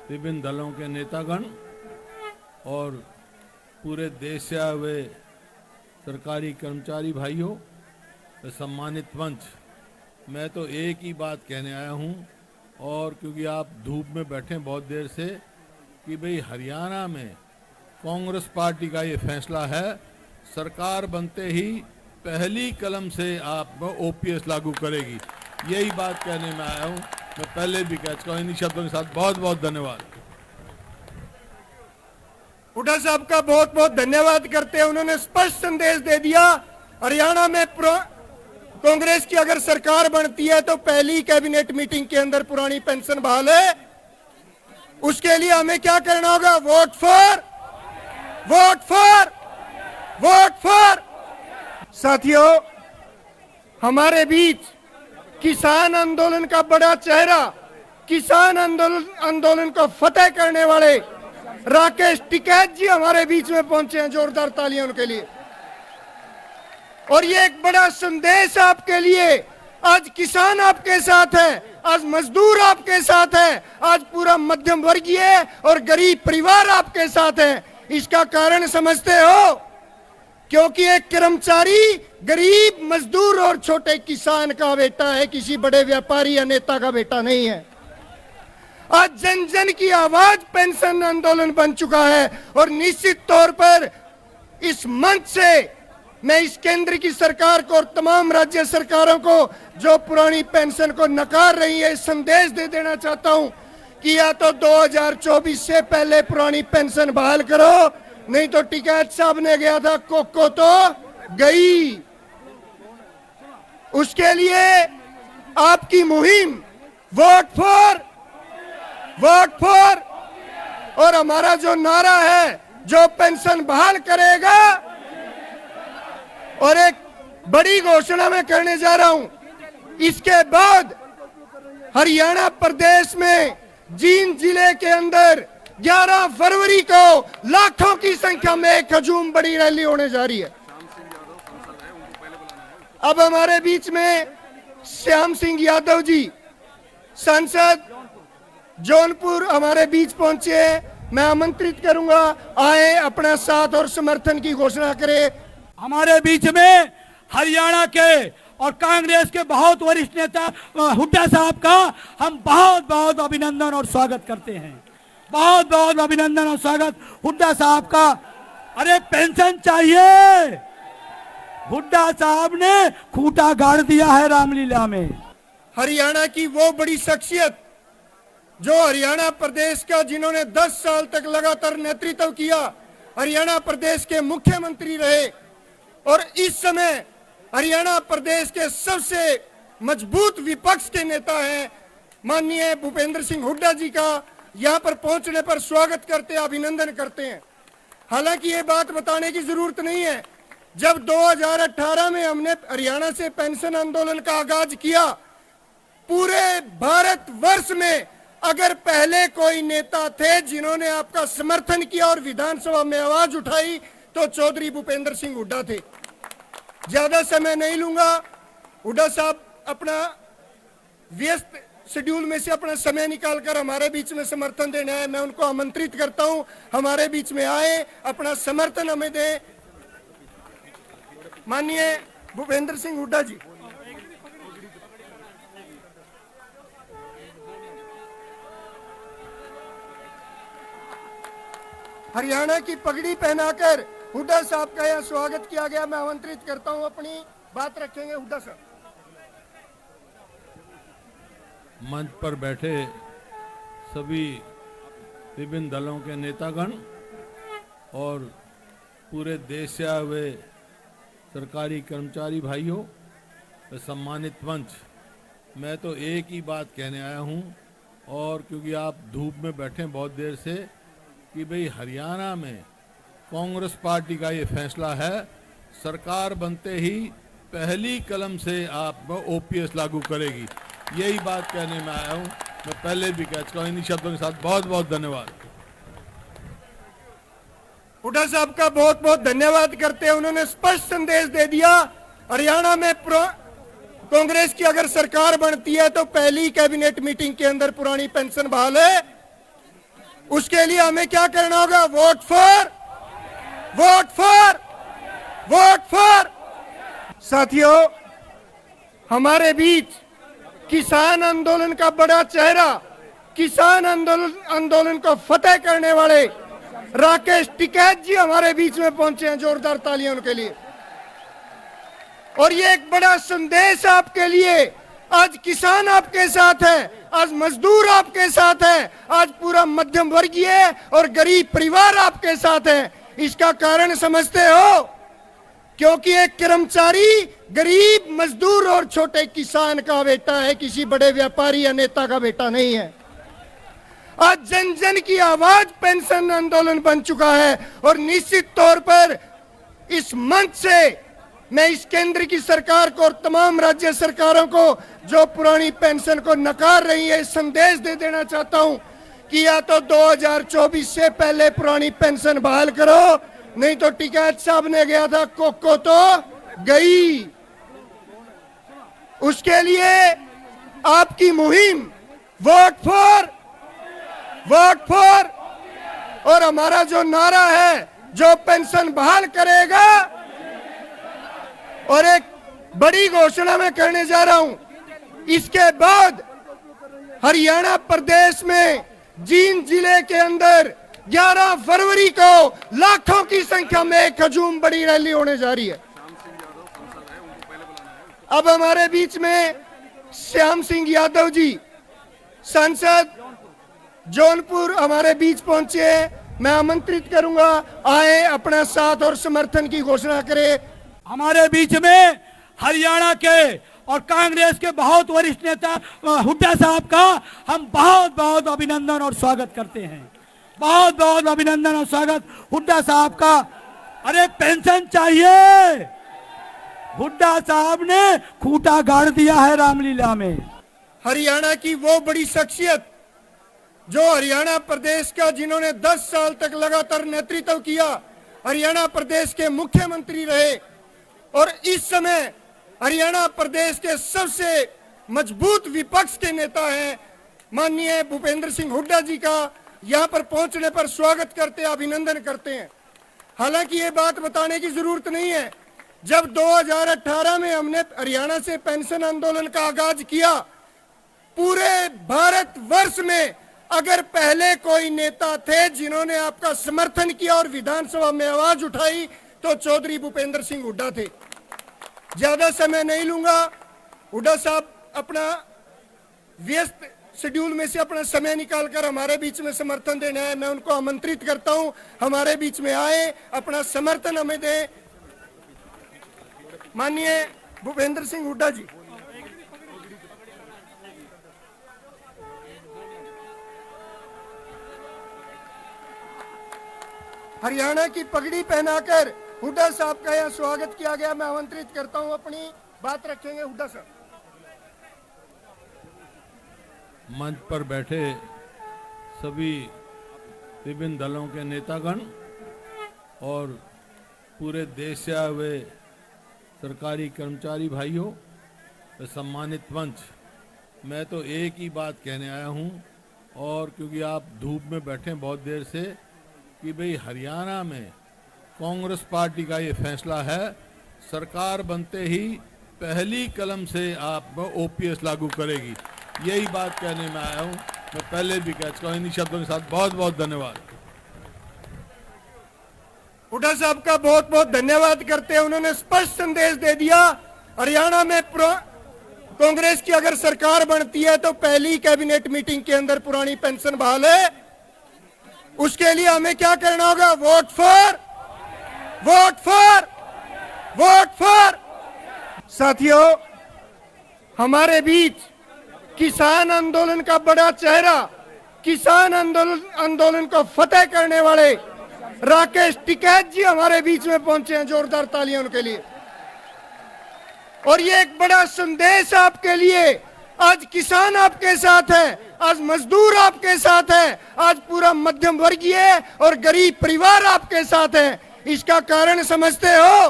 विभिन्न दलों के नेतागण और पूरे देश से आए हुए सरकारी कर्मचारी भाइयों, सम्मानित मंच, मैं तो एक ही बात कहने आया हूँ, और क्योंकि आप धूप में बैठे बहुत देर से, कि भाई हरियाणा में कांग्रेस पार्टी का ये फैसला है, सरकार बनते ही पहली कलम से आप ओपीएस लागू करेगी। यही बात कहने में आया हूँ। मैं पहले भी कह चुका हूँ इन्हीं शब्दों के साथ। बहुत बहुत धन्यवाद। हुड्डा साहब का बहुत बहुत धन्यवाद करते हैं, उन्होंने स्पष्ट संदेश दे दिया। हरियाणा में कांग्रेस की अगर सरकार बनती है तो पहली कैबिनेट मीटिंग के अंदर पुरानी पेंशन बहाल है। उसके लिए हमें क्या करना होगा? Vote for. साथियों, हमारे बीच किसान आंदोलन का बड़ा चेहरा, किसान आंदोलन को फतेह करने वाले राकेश टिकैत जी हमारे बीच में पहुंचे हैं। जोरदार तालियां उनके लिए। और ये एक बड़ा संदेश आपके लिए, आज किसान आपके साथ है, आज मजदूर आपके साथ है, आज पूरा मध्यम वर्गीय और गरीब परिवार आपके साथ है। इसका कारण समझते हो? क्योंकि एक कर्मचारी गरीब मजदूर और छोटे किसान का बेटा है, किसी बड़े व्यापारी या नेता का बेटा नहीं है। आज जन जन की आवाज पेंशन आंदोलन बन चुका है और निश्चित तौर पर इस मंच से मैं इस केंद्र की सरकार को और तमाम राज्य सरकारों को जो पुरानी पेंशन को नकार रही है संदेश दे देना चाहता हूं कि या तो 2024 से पहले पुरानी पेंशन बहाल करो, नहीं तो टिकैत साहब ने गया था कोको तो गई। उसके लिए आपकी मुहिम वोट फॉर और हमारा जो नारा है जो पेंशन बहाल करेगा, और एक बड़ी घोषणा मैं करने जा रहा हूं। इसके बाद हरियाणा प्रदेश में जींद जिले के अंदर 11 फरवरी को लाखों की संख्या में एक हजूम बड़ी रैली होने जा रही है। अब हमारे बीच में श्याम सिंह यादव जी सांसद जौनपुर हमारे बीच पहुंचे हैं। मैं आमंत्रित करूंगा, आए अपना साथ और समर्थन की घोषणा करें। हमारे बीच में हरियाणा के और कांग्रेस के बहुत वरिष्ठ नेता हुड्डा साहब का हम बहुत बहुत अभिनंदन और स्वागत करते हैं। बहुत बहुत अभिनंदन और स्वागत हुड्डा साहब का। अरे पेंशन चाहिए, हुड्डा साहब ने खूंटा गाड़ दिया है रामलीला में। हरियाणा की वो बड़ी शख्सियत जो हरियाणा प्रदेश का, जिन्होंने 10 साल तक लगातार नेतृत्व किया, हरियाणा प्रदेश के मुख्यमंत्री रहे और इस समय हरियाणा प्रदेश के सबसे मजबूत विपक्ष के नेता हैं, माननीय भूपेंद्र सिंह हुड्डा जी का यहां पर पहुंचने पर स्वागत करते हैं, अभिनंदन करते हैं। हालांकि ये बात बताने की जरूरत नहीं है, जब 2018 में हमने हरियाणा से पेंशन आंदोलन का आगाज किया, पूरे भारत वर्ष में अगर पहले कोई नेता थे जिन्होंने आपका समर्थन किया और विधानसभा में आवाज उठाई तो चौधरी भूपेंद्र सिंह हुड्डा थे। ज्यादा समय नहीं लूंगा, हुड्डा साहब अपना व्यस्त शेड्यूल में से अपना समय निकालकर हमारे बीच में समर्थन देने आए। मैं उनको आमंत्रित करता हूं, हमारे बीच में आए, अपना समर्थन हमें दें। माननीय भूपेंद्र सिंह हुड्डा जी। हरियाणा की पगड़ी पहनाकर हुड्डा साहब का यहाँ स्वागत किया गया। मैं आमंत्रित करता हूँ, अपनी बात रखेंगे हुड्डा साहब। मंच पर बैठे सभी विभिन्न दलों के नेतागण और पूरे देश से आए हुए सरकारी कर्मचारी भाइयों, सम्मानित मंच, मैं तो एक ही बात कहने आया हूं, और क्योंकि आप धूप में बैठे बहुत देर से, कि भाई हरियाणा में कांग्रेस पार्टी का ये फैसला है, सरकार बनते ही पहली कलम से आप ओपीएस लागू करेगी। यही बात कहने में आया हूं। मैं पहले भी कह चुका हूं, इन्हीं शब्दों के साथ बहुत बहुत धन्यवाद। हुड्डा साहब का बहुत बहुत धन्यवाद करते हैं, उन्होंने स्पष्ट संदेश दे दिया। हरियाणा में कांग्रेस की अगर सरकार बनती है तो पहली कैबिनेट मीटिंग के अंदर पुरानी पेंशन बहाल है। उसके लिए हमें क्या करना होगा? Vote for, vote for, vote for. साथियों, हमारे बीच किसान आंदोलन का बड़ा चेहरा, किसान आंदोलन को फतेह करने वाले राकेश टिकैत जी हमारे बीच में पहुंचे हैं। जोरदार तालियां उनके लिए। और ये एक बड़ा संदेश आपके लिए, आज किसान आपके साथ है, आज मजदूर आपके साथ है, आज पूरा मध्यम वर्गीय और गरीब परिवार आपके साथ है। इसका कारण समझते हो? क्योंकि एक कर्मचारी गरीब मजदूर और छोटे किसान का बेटा है, किसी बड़े व्यापारी या नेता का बेटा नहीं है। आज जन जन की आवाज पेंशन आंदोलन बन चुका है और निश्चित तौर पर इस मंच से मैं इस केंद्र की सरकार को और तमाम राज्य सरकारों को जो पुरानी पेंशन को नकार रही है, संदेश दे देना चाहता हूं कि या तो 2024 से पहले पुरानी पेंशन बहाल करो, नहीं तो टिकैत साहब ने गया था कोको तो गई। उसके लिए आपकी मुहिम वोट फॉर, वोट फॉर, और हमारा जो नारा है, जो पेंशन बहाल करेगा। और एक बड़ी घोषणा मैं करने जा रहा हूं, इसके बाद हरियाणा प्रदेश में जींद जिले के अंदर 11 फरवरी को लाखों की संख्या में एक हजूम बड़ी रैली होने जा रही है। अब हमारे बीच में श्याम सिंह यादव जी सांसद जौनपुर हमारे बीच पहुंचे हैं। मैं आमंत्रित करूंगा, आए अपना साथ और समर्थन की घोषणा करें। हमारे बीच में हरियाणा के और कांग्रेस के बहुत वरिष्ठ नेता हुड्डा साहब का हम बहुत बहुत अभिनंदन और स्वागत करते हैं। बहुत बहुत अभिनंदन और स्वागत हुड्डा साहब का। अरे पेंशन चाहिए, हुड्डा साहब ने खूंटा गाड़ दिया है रामलीला में। हरियाणा की वो बड़ी शख्सियत जो हरियाणा प्रदेश का, जिन्होंने 10 साल तक लगातार नेतृत्व किया, हरियाणा प्रदेश के मुख्यमंत्री रहे और इस समय हरियाणा प्रदेश के सबसे मजबूत विपक्ष के नेता हैं, माननीय भूपेंद्र सिंह हुड्डा जी का यहां पर पहुंचने पर स्वागत करते हैं, अभिनंदन करते हैं। हालांकि ये बात बताने की जरूरत नहीं है, जब 2018 में हमने हरियाणा से पेंशन आंदोलन का आगाज किया, पूरे भारत वर्ष में अगर पहले कोई नेता थे जिन्होंने आपका समर्थन किया और विधानसभा में आवाज उठाई तो चौधरी भूपेंद्र सिंह हुड्डा थे। ज्यादा समय नहीं लूंगा, हुड्डा साहब अपना व्यस्त शेड्यूल में से अपना समय निकालकर हमारे बीच में समर्थन देने आए। मैं उनको आमंत्रित करता हूं हमारे बीच में आए, अपना समर्थन हमें दें। माननीय भूपेंद्र सिंह हुड्डा जी। हरियाणा की पगड़ी पहनाकर हुड्डा साहब का यहाँ स्वागत किया गया। मैं आमंत्रित करता हूं, अपनी बात रखेंगे हुड्डा साहब। मंच पर बैठे सभी विभिन्न दलों के नेतागण और पूरे देश से आए हुए सरकारी कर्मचारी भाइयों, सम्मानित मंच, मैं तो एक ही बात कहने आया हूं, और क्योंकि आप धूप में बैठे बहुत देर से, कि भाई हरियाणा में कांग्रेस पार्टी का ये फैसला है, सरकार बनते ही पहली कलम से आप ओपीएस लागू करेगी। यही बात कहने में आया हूं। मैं पहले भी कह चुका हूं, इन्हीं शब्दों के साथ बहुत बहुत धन्यवाद। हुड्डा साहब का बहुत बहुत धन्यवाद करते हैं, उन्होंने स्पष्ट संदेश दे दिया। हरियाणा में कांग्रेस की अगर सरकार बनती है तो पहली कैबिनेट मीटिंग के अंदर पुरानी पेंशन बहाल है। उसके लिए हमें क्या करना होगा? Vote for, vote for, vote for. साथियों, हमारे बीच किसान आंदोलन का बड़ा चेहरा, किसान आंदोलन को फतेह करने वाले राकेश टिकैत जी हमारे बीच में पहुंचे हैं। जोरदार तालियां उनके लिए। और ये एक बड़ा संदेश आपके लिए, आज किसान आपके साथ है, आज मजदूर आपके साथ है, आज पूरा मध्यम वर्गीय और गरीब परिवार आपके साथ है। इसका कारण समझते हो?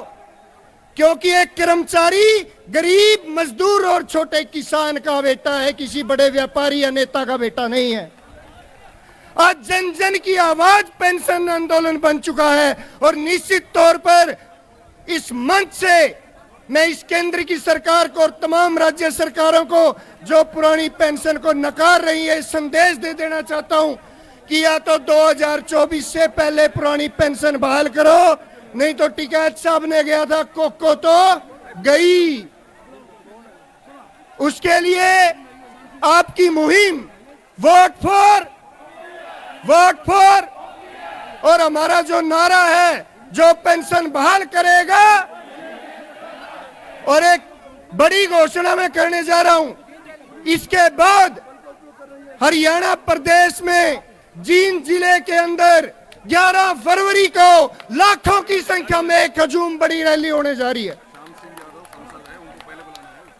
क्योंकि एक कर्मचारी गरीब मजदूर और छोटे किसान का बेटा है, किसी बड़े व्यापारी या नेता का बेटा नहीं है। आज जन जन की आवाज पेंशन आंदोलन बन चुका है और निश्चित तौर पर इस मंच से मैं इस केंद्र की सरकार को और तमाम राज्य सरकारों को जो पुरानी पेंशन को नकार रही है, संदेश दे देना चाहता हूं कि या तो 2024 से पहले पुरानी पेंशन बहाल करो, नहीं तो टिकैत साहब ने गया था कोको तो गई। उसके लिए आपकी मुहिम वोट फॉर, वोट फॉर, और हमारा जो नारा है, जो पेंशन बहाल करेगा। और एक बड़ी घोषणा मैं करने जा रहा हूं, इसके बाद हरियाणा प्रदेश में जींद जिले के अंदर 11 फरवरी को लाखों की संख्या में एक हजूम बड़ी रैली होने जा रही है।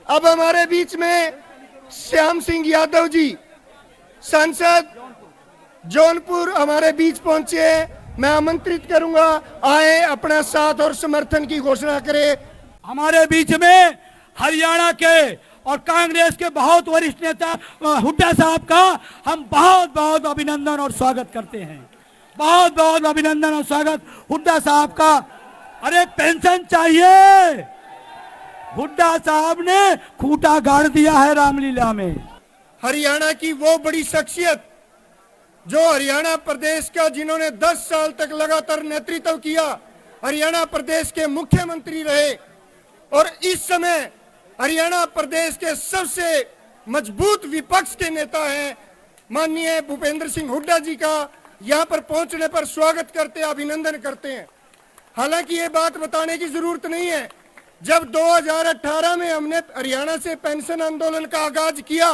अब हमारे बीच में श्याम सिंह यादव जी, सांसद जौनपुर, हमारे बीच पहुंचे। मैं आमंत्रित करूंगा, आए, अपना साथ और समर्थन की घोषणा करें। हमारे बीच में हरियाणा के और कांग्रेस के बहुत वरिष्ठ नेता हुड्डा साहब का हम बहुत बहुत अभिनंदन और स्वागत करते हैं। बहुत बहुत अभिनंदन और स्वागत हुड्डा साहब का। अरे पेंशन चाहिए, हुड्डा साहब ने खूंटा गाड़ दिया है रामलीला में। हरियाणा की वो बड़ी शख्सियत जो हरियाणा प्रदेश का, जिन्होंने 10 साल तक लगातार नेतृत्व किया, हरियाणा प्रदेश के मुख्यमंत्री रहे और इस समय हरियाणा प्रदेश के सबसे मजबूत विपक्ष के नेता हैं, माननीय भूपेंद्र सिंह हुड्डा जी का यहां पर पहुंचने पर स्वागत करते हैं, अभिनंदन करते हैं। हालांकि ये बात बताने की जरूरत नहीं है, जब 2018 में हमने हरियाणा से पेंशन आंदोलन का आगाज किया,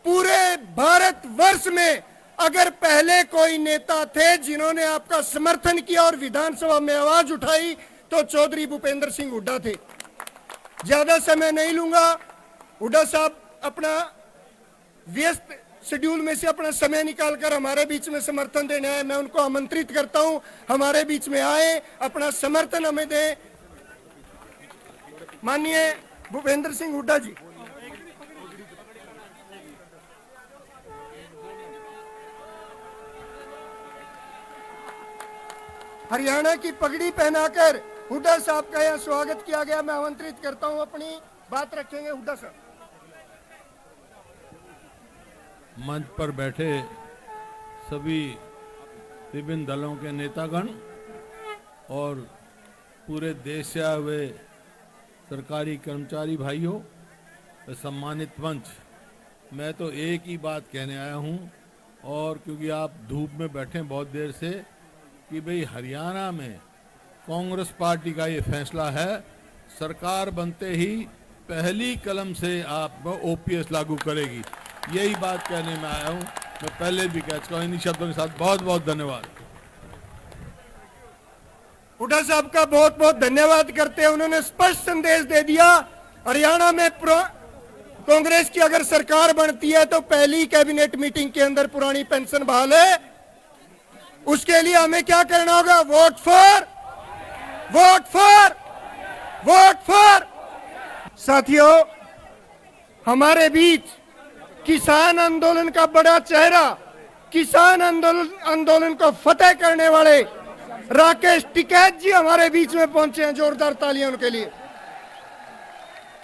पूरे भारत वर्ष में अगर पहले कोई नेता थे जिन्होंने आपका समर्थन किया और विधानसभा में आवाज उठाई तो चौधरी भूपेंद्र सिंह हुड्डा थे। ज्यादा समय नहीं लूंगा। हुड्डा साहब अपना व्यस्त शेड्यूल में से अपना समय निकालकर हमारे बीच में समर्थन देने आए। मैं उनको आमंत्रित करता हूं, हमारे बीच में आए, अपना समर्थन हमें दें। माननीय भूपेंद्र सिंह हुड्डा जी। हरियाणा की पगड़ी पहनाकर हुड्डा साहब का यह स्वागत किया गया। मैं आमंत्रित करता हूं, अपनी बात रखेंगे हुड्डा साहब। मंच पर बैठे सभी विभिन्न दलों के नेतागण और पूरे देश से आए हुए सरकारी कर्मचारी भाइयों, सम्मानित मंच, मैं तो एक ही बात कहने आया हूं, और क्योंकि आप धूप में बैठे हैं बहुत देर से, कि भाई हरियाणा में कांग्रेस पार्टी का ये फैसला है, सरकार बनते ही पहली कलम से आप ओपीएस लागू करेगी। यही बात कहने में आया हूं। मैं पहले भी कह चुका हूं। इन्हीं शब्दों के साथ बहुत बहुत धन्यवाद। हुड्डा साहब का बहुत बहुत धन्यवाद करते हैं। उन्होंने स्पष्ट संदेश दे दिया, हरियाणा में कांग्रेस की अगर सरकार बनती है तो पहली कैबिनेट मीटिंग के अंदर पुरानी पेंशन बहाल है। उसके लिए हमें क्या करना होगा? Vote for, vote for, vote for. साथियों, हमारे बीच किसान आंदोलन का बड़ा चेहरा, किसान आंदोलन को फतेह करने वाले राकेश टिकैत जी हमारे बीच में पहुंचे हैं। जोरदार तालियां उनके लिए।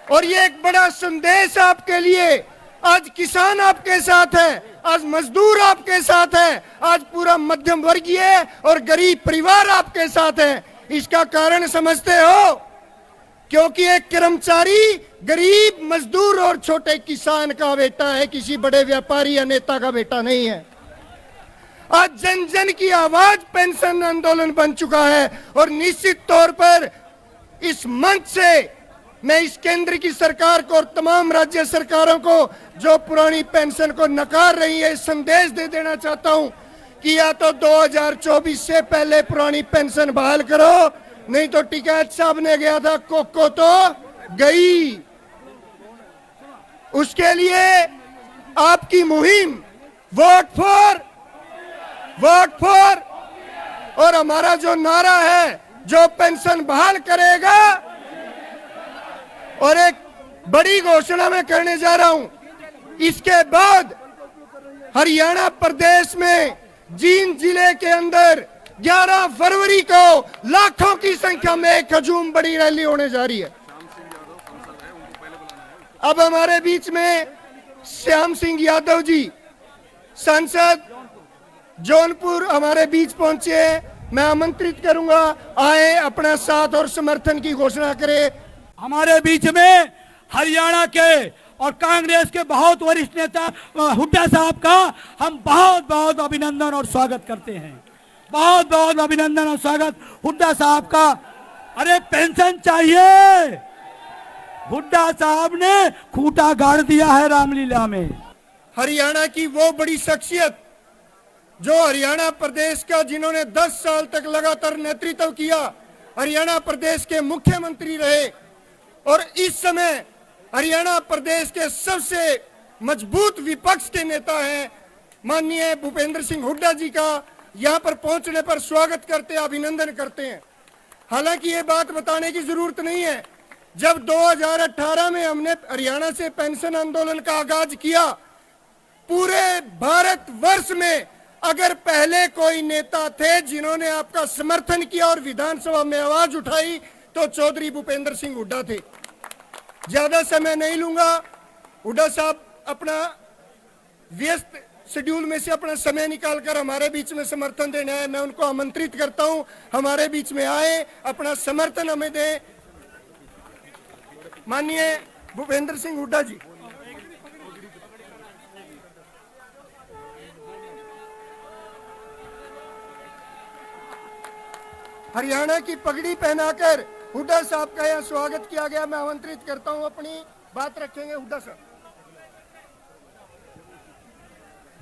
और ये एक बड़ा संदेश आपके लिए। आज किसान आपके साथ है, आज मजदूर आपके साथ है, आज पूरा मध्यम वर्गीय और गरीब परिवार आपके साथ है। इसका कारण समझते हो? क्योंकि एक कर्मचारी गरीब मजदूर और छोटे किसान का बेटा है, किसी बड़े व्यापारी या नेता का बेटा नहीं है। आज जन जन की आवाज पेंशन आंदोलन बन चुका है। और निश्चित तौर पर इस मंच से मैं इस केंद्र की सरकार को और तमाम राज्य सरकारों को जो पुरानी पेंशन को नकार रही है, संदेश दे देना चाहता हूं कि या तो 2024 से पहले पुरानी पेंशन बहाल करो, नहीं तो टिकैत साहब ने गया था कोको तो गई। उसके लिए आपकी मुहिम वोट फॉर, वोट फॉर, और हमारा जो नारा है, जो पेंशन बहाल करेगा। और एक बड़ी घोषणा मैं करने जा रहा हूं, इसके बाद हरियाणा प्रदेश में जींद जिले के अंदर 11 फरवरी को लाखों की संख्या में एक हजूम बड़ी रैली होने जा रही है। अब हमारे बीच में श्याम सिंह यादव जी, सांसद जौनपुर, हमारे बीच पहुंचे। मैं आमंत्रित करूंगा, आए, अपना साथ और समर्थन की घोषणा करें। हमारे बीच में हरियाणा के और कांग्रेस के बहुत वरिष्ठ नेता हुड्डा साहब का हम बहुत बहुत अभिनंदन और स्वागत करते हैं। बहुत बहुत अभिनंदन और स्वागत हुड्डा साहब का। अरे पेंशन चाहिए, हुड्डा साहब ने खूंटा गाड़ दिया है रामलीला में। हरियाणा की वो बड़ी शख्सियत जो हरियाणा प्रदेश का, जिन्होंने 10 साल तक लगातार नेतृत्व किया, हरियाणा प्रदेश के मुख्यमंत्री रहे और इस समय हरियाणा प्रदेश के सबसे मजबूत विपक्ष के नेता हैं, माननीय भूपेंद्र सिंह हुड्डा जी का यहाँ पर पहुंचने पर स्वागत करते हैं, अभिनंदन करते हैं। हालांकि ये बात बताने की जरूरत नहीं है, जब 2018 में हमने हरियाणा से पेंशन आंदोलन का आगाज किया, पूरे भारत वर्ष में अगर पहले कोई नेता थे जिन्होंने आपका समर्थन किया और विधानसभा में आवाज उठाई तो चौधरी भूपेंद्र सिंह हुड्डा थे। ज्यादा समय नहीं लूंगा। हुड्डा साहब अपना व्यस्त शेड्यूल में से अपना समय निकालकर हमारे बीच में समर्थन देने आए। मैं उनको आमंत्रित करता हूं, हमारे बीच में आए, अपना समर्थन हमें दें। माननीय भूपेंद्र सिंह हुड्डा जी। हरियाणा की पगड़ी पहनाकर हुड्डा साहब का यहाँ स्वागत किया गया। मैं आमंत्रित करता हूं, अपनी बात रखेंगे हुड्डा साहब।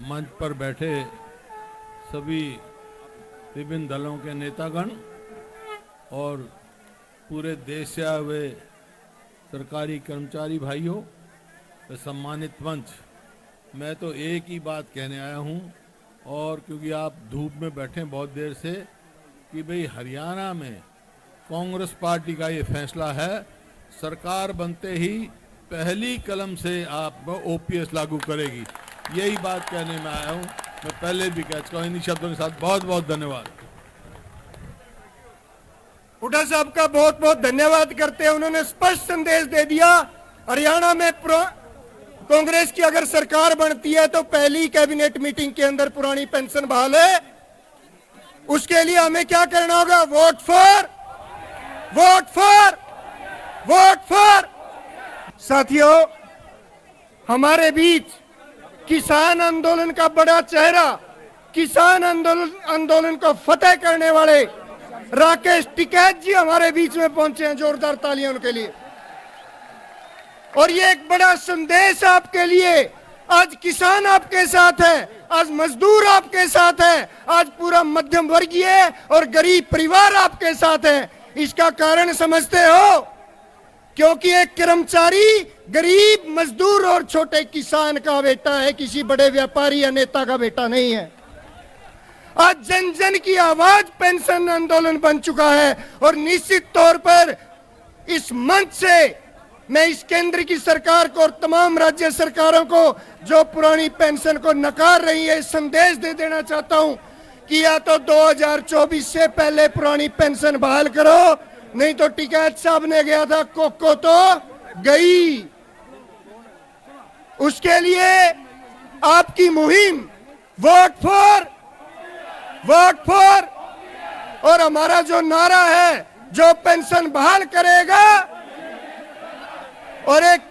मंच पर बैठे सभी विभिन्न दलों के नेतागण और पूरे देश से आए हुए सरकारी कर्मचारी भाइयों, सम्मानित मंच, मैं तो एक ही बात कहने आया हूं, और क्योंकि आप धूप में बैठे हैं बहुत देर से, कि भाई हरियाणा में कांग्रेस पार्टी का ये फैसला है, सरकार बनते ही पहली कलम से आप ओपीएस लागू करेगी। यही बात कहने में आया हूं। मैं पहले भी कह चुका हूं। इन्हीं शब्दों के साथ बहुत बहुत धन्यवाद। हुड्डा साहब का बहुत बहुत धन्यवाद करते हैं। उन्होंने स्पष्ट संदेश दे दिया, हरियाणा में कांग्रेस की अगर सरकार बनती है तो पहली कैबिनेट मीटिंग के अंदर पुरानी पेंशन बहाल है। उसके लिए हमें क्या करना होगा? Vote for, vote for, vote for. साथियों, हमारे बीच किसान आंदोलन का बड़ा चेहरा, किसान आंदोलन को फतेह करने वाले राकेश टिकैत जी हमारे बीच में पहुंचे हैं। जोरदार तालियां उनके लिए। और ये एक बड़ा संदेश आपके लिए। आज किसान आपके साथ है, आज मजदूर आपके साथ है, आज पूरा मध्यम वर्गीय और गरीब परिवार आपके साथ है। इसका कारण समझते हो? क्योंकि एक कर्मचारी गरीब मजदूर और छोटे किसान का बेटा है, किसी बड़े व्यापारी या नेता का बेटा नहीं है। आज जन जन की आवाज पेंशन आंदोलन बन चुका है। और निश्चित तौर पर इस मंच से मैं इस केंद्र की सरकार को और तमाम राज्य सरकारों को जो पुरानी पेंशन को नकार रही है, संदेश दे देना चाहता हूं कि या तो 2024 से पहले पुरानी पेंशन बहाल करो, नहीं तो टिकैत साहब ने गया था कोको तो गई। उसके लिए आपकी मुहिम वोट फॉर, वोट फॉर, और हमारा जो नारा है, जो पेंशन बहाल करेगा। और एक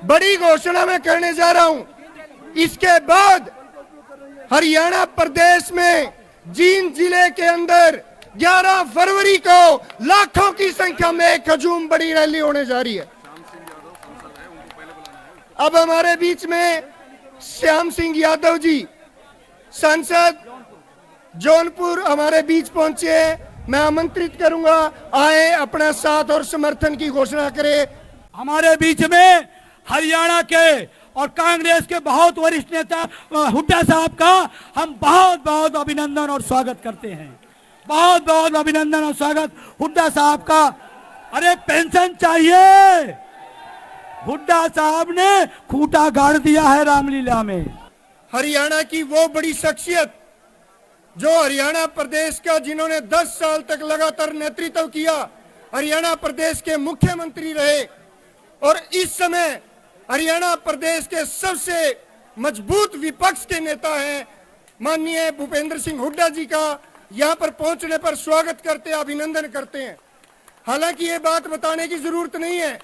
बड़ी घोषणा मैं करने जा रहा हूं, इसके बाद हरियाणा प्रदेश में जींद जिले के अंदर 11 फरवरी को लाखों की संख्या में एक हजूम बड़ी रैली होने जा रही है। अब हमारे बीच में श्याम सिंह यादव जी, सांसद जौनपुर, हमारे बीच पहुंचे। मैं आमंत्रित करूंगा, आए अपना साथ और समर्थन की घोषणा करें। हमारे बीच में हरियाणा के और कांग्रेस के बहुत वरिष्ठ नेता हुड्डा साहब का हम बहुत बहुत अभिनंदन और स्वागत करते हैं। बहुत बहुत अभिनंदन और स्वागत हुड्डा साहब का। अरे पेंशन चाहिए, हुड्डा साहब ने खूंटा गाड़ दिया है रामलीला में। हरियाणा की वो बड़ी शख्सियत जो हरियाणा प्रदेश का, जिन्होंने 10 साल तक लगातार नेतृत्व किया, हरियाणा प्रदेश के मुख्यमंत्री रहे और इस समय हरियाणा प्रदेश के सबसे मजबूत विपक्ष के नेता हैं, माननीय भूपेंद्र सिंह हुड्डा जी का यहां पर पहुंचने पर स्वागत करते हैं, अभिनंदन करते हैं। हालांकि ये बात बताने की जरूरत नहीं है,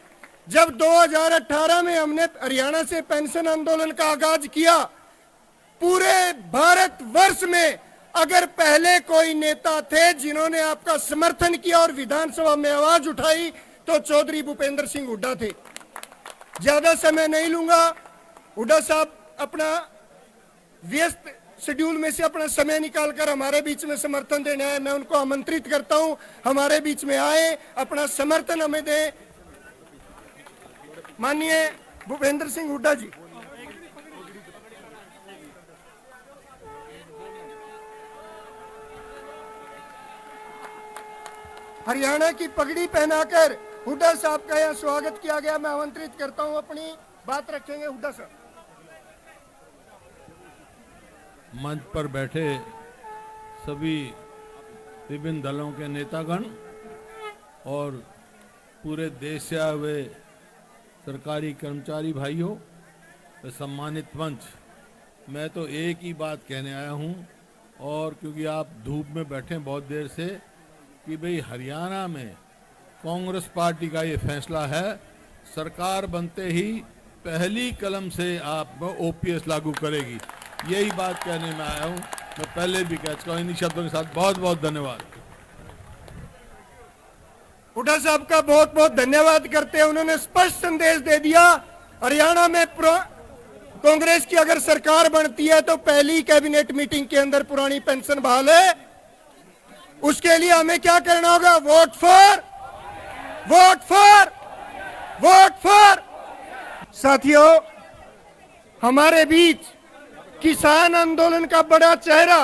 जब 2018 में हमने हरियाणा से पेंशन आंदोलन का आगाज किया, पूरे भारत वर्ष में अगर पहले कोई नेता थे जिन्होंने आपका समर्थन किया और विधानसभा में आवाज उठाई तो चौधरी भूपेंद्र सिंह हुड्डा थे। ज्यादा समय नहीं लूंगा। हुड्डा साहब अपना व्यस्त शेड्यूल में से अपना समय निकालकर हमारे बीच में समर्थन देने आए। मैं उनको आमंत्रित करता हूं, हमारे बीच में आए, अपना समर्थन हमें दें। माननीय भूपेंद्र सिंह हुड्डा जी। हरियाणा की पगड़ी पहनाकर हुड्डा साहब का यहाँ स्वागत किया गया। मैं आमंत्रित करता हूँ, अपनी बात रखेंगे हुड्डा साहब। मंच पर बैठे सभी विभिन्न दलों के नेतागण और पूरे देश से आए हुए सरकारी कर्मचारी भाइयों, सम्मानित मंच, मैं तो एक ही बात कहने आया हूं, और क्योंकि आप धूप में बैठे हैं बहुत देर से, कि भाई हरियाणा में कांग्रेस पार्टी का ये फैसला है, सरकार बनते ही पहली कलम से आप ओपीएस लागू करेगी। यही बात कहने में आया हूं। मैं पहले भी कह चुका हूं। इन्हीं शब्दों के साथ बहुत बहुत धन्यवाद। हुड्डा साहब का बहुत बहुत धन्यवाद करते हैं। उन्होंने स्पष्ट संदेश दे दिया, हरियाणा में कांग्रेस की अगर सरकार बनती है तो पहली कैबिनेट मीटिंग के अंदर पुरानी पेंशन बहाल है। उसके लिए हमें क्या करना होगा? Vote for, vote for, vote for. साथियों, हमारे बीच किसान आंदोलन का बड़ा चेहरा,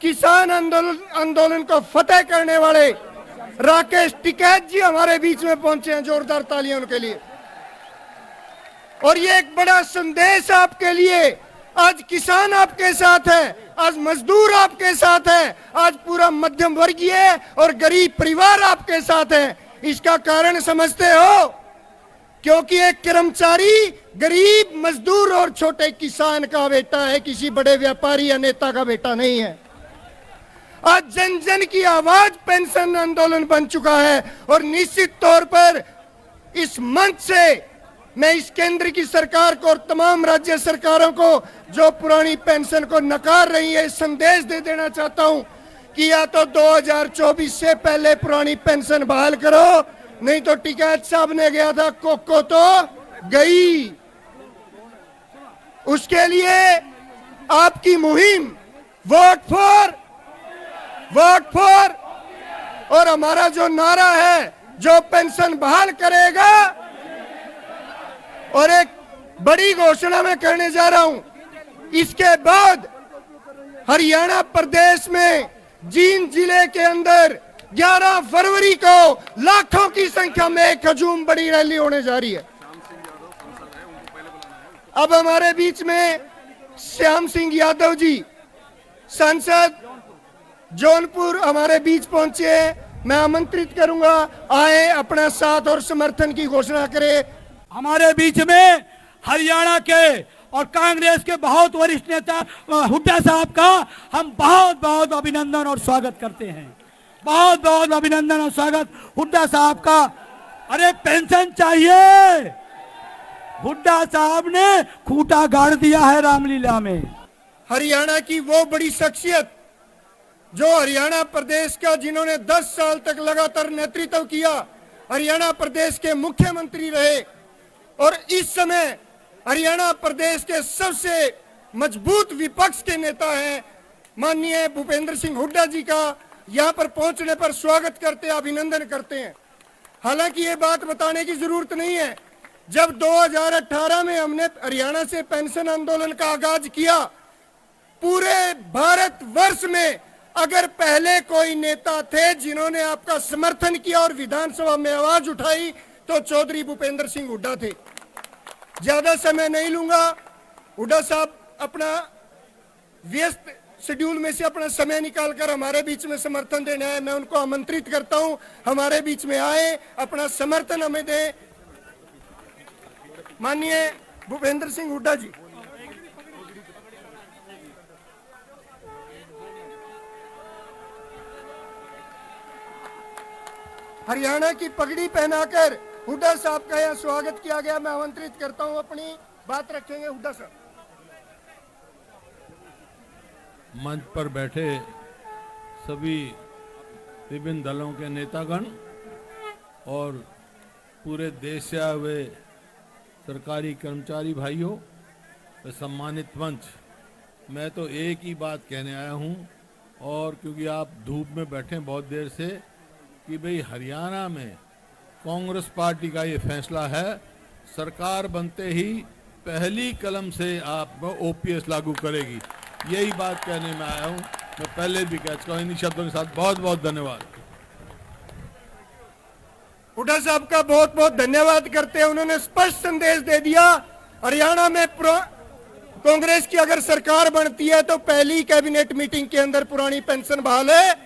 किसान आंदोलन को फतेह करने वाले राकेश टिकैत जी हमारे बीच में पहुंचे हैं। जोरदार तालियां उनके लिए। और ये एक बड़ा संदेश आपके लिए, आज किसान आपके साथ है, आज मजदूर आपके साथ है, आज पूरा मध्यम वर्गीय और गरीब परिवार आपके साथ है। इसका कारण समझते हो? क्योंकि एक कर्मचारी गरीब मजदूर और छोटे किसान का बेटा है, किसी बड़े व्यापारी या नेता का बेटा नहीं है। आज जन जन की आवाज पेंशन आंदोलन बन चुका है। और निश्चित तौर पर इस मंच से मैं इस केंद्र की सरकार को और तमाम राज्य सरकारों को जो पुरानी पेंशन को नकार रही है, संदेश दे देना चाहता हूं कि या तो 2024 से पहले पुरानी पेंशन बहाल करो, नहीं तो टिकैत साहब ने गया था कोको तो गई। उसके लिए आपकी मुहिम वोट फॉर, वोट फॉर, और हमारा जो नारा है, जो पेंशन बहाल करेगा। और एक बड़ी घोषणा मैं करने जा रहा हूं, इसके बाद हरियाणा प्रदेश में जींद जिले के अंदर 11 फरवरी को लाखों की संख्या में एक हजूम बड़ी रैली होने जा रही है। अब हमारे बीच में श्याम सिंह यादव जी, सांसद जौनपुर, हमारे बीच पहुंचे हैं। मैं आमंत्रित करूंगा, आए अपना साथ और समर्थन की घोषणा करें। हमारे बीच में हरियाणा के और कांग्रेस के बहुत वरिष्ठ नेता हुड्डा साहब का हम बहुत बहुत अभिनंदन और स्वागत करते हैं। बहुत बहुत अभिनंदन और स्वागत हुड्डा साहब का। अरे पेंशन चाहिए, हुड्डा साहब ने खूंटा गाड़ दिया है रामलीला में। हरियाणा की वो बड़ी शख्सियत जो हरियाणा प्रदेश का, जिन्होंने 10 साल तक लगातार नेतृत्व किया, हरियाणा प्रदेश के मुख्यमंत्री रहे और इस समय हरियाणा प्रदेश के सबसे मजबूत विपक्ष के नेता हैं, माननीय भूपेंद्र सिंह हुड्डा जी का यहां पर पहुंचने पर स्वागत करते हैं, अभिनंदन करते हैं। हालांकि ये बात बताने की जरूरत नहीं है, जब 2018 में हमने हरियाणा से पेंशन आंदोलन का आगाज किया, पूरे भारत वर्ष में अगर पहले कोई नेता थे जिन्होंने आपका समर्थन किया और विधानसभा में आवाज उठाई तो चौधरी भूपेंद्र सिंह हुड्डा थे। ज्यादा समय नहीं लूंगा, हुड्डा साहब अपना व्यस्त शेड्यूल में से अपना समय निकालकर हमारे बीच में समर्थन देने आए। मैं उनको आमंत्रित करता हूं, हमारे बीच में आए, अपना समर्थन हमें दें। माननीय भूपेंद्र सिंह हुड्डा जी। हरियाणा की पगड़ी पहनाकर हुड्डा साहब का यहाँ स्वागत किया गया। मैं आमंत्रित करता हूँ, अपनी बात रखेंगे हुड्डा साहब। मंच पर बैठे सभी विभिन्न दलों के नेतागण और पूरे देश से आए हुए सरकारी कर्मचारी भाइयों, सम्मानित मंच, मैं तो एक ही बात कहने आया हूँ, और क्योंकि आप धूप में बैठे बहुत देर से, कि भाई हरियाणा में कांग्रेस पार्टी का ये फैसला है, सरकार बनते ही पहली कलम से आप ओपीएस लागू करेगी। यही बात कहने में आया हूँ। मैं पहले भी कह चुका हूँ इन्हीं शब्दों के साथ। बहुत बहुत धन्यवाद। हुड्डा साहब का बहुत बहुत धन्यवाद करते हैं, उन्होंने स्पष्ट संदेश दे दिया। हरियाणा में कांग्रेस की अगर सरकार बनती है तो पहली कैबिनेट मीटिंग के अंदर पुरानी पेंशन बहाल है।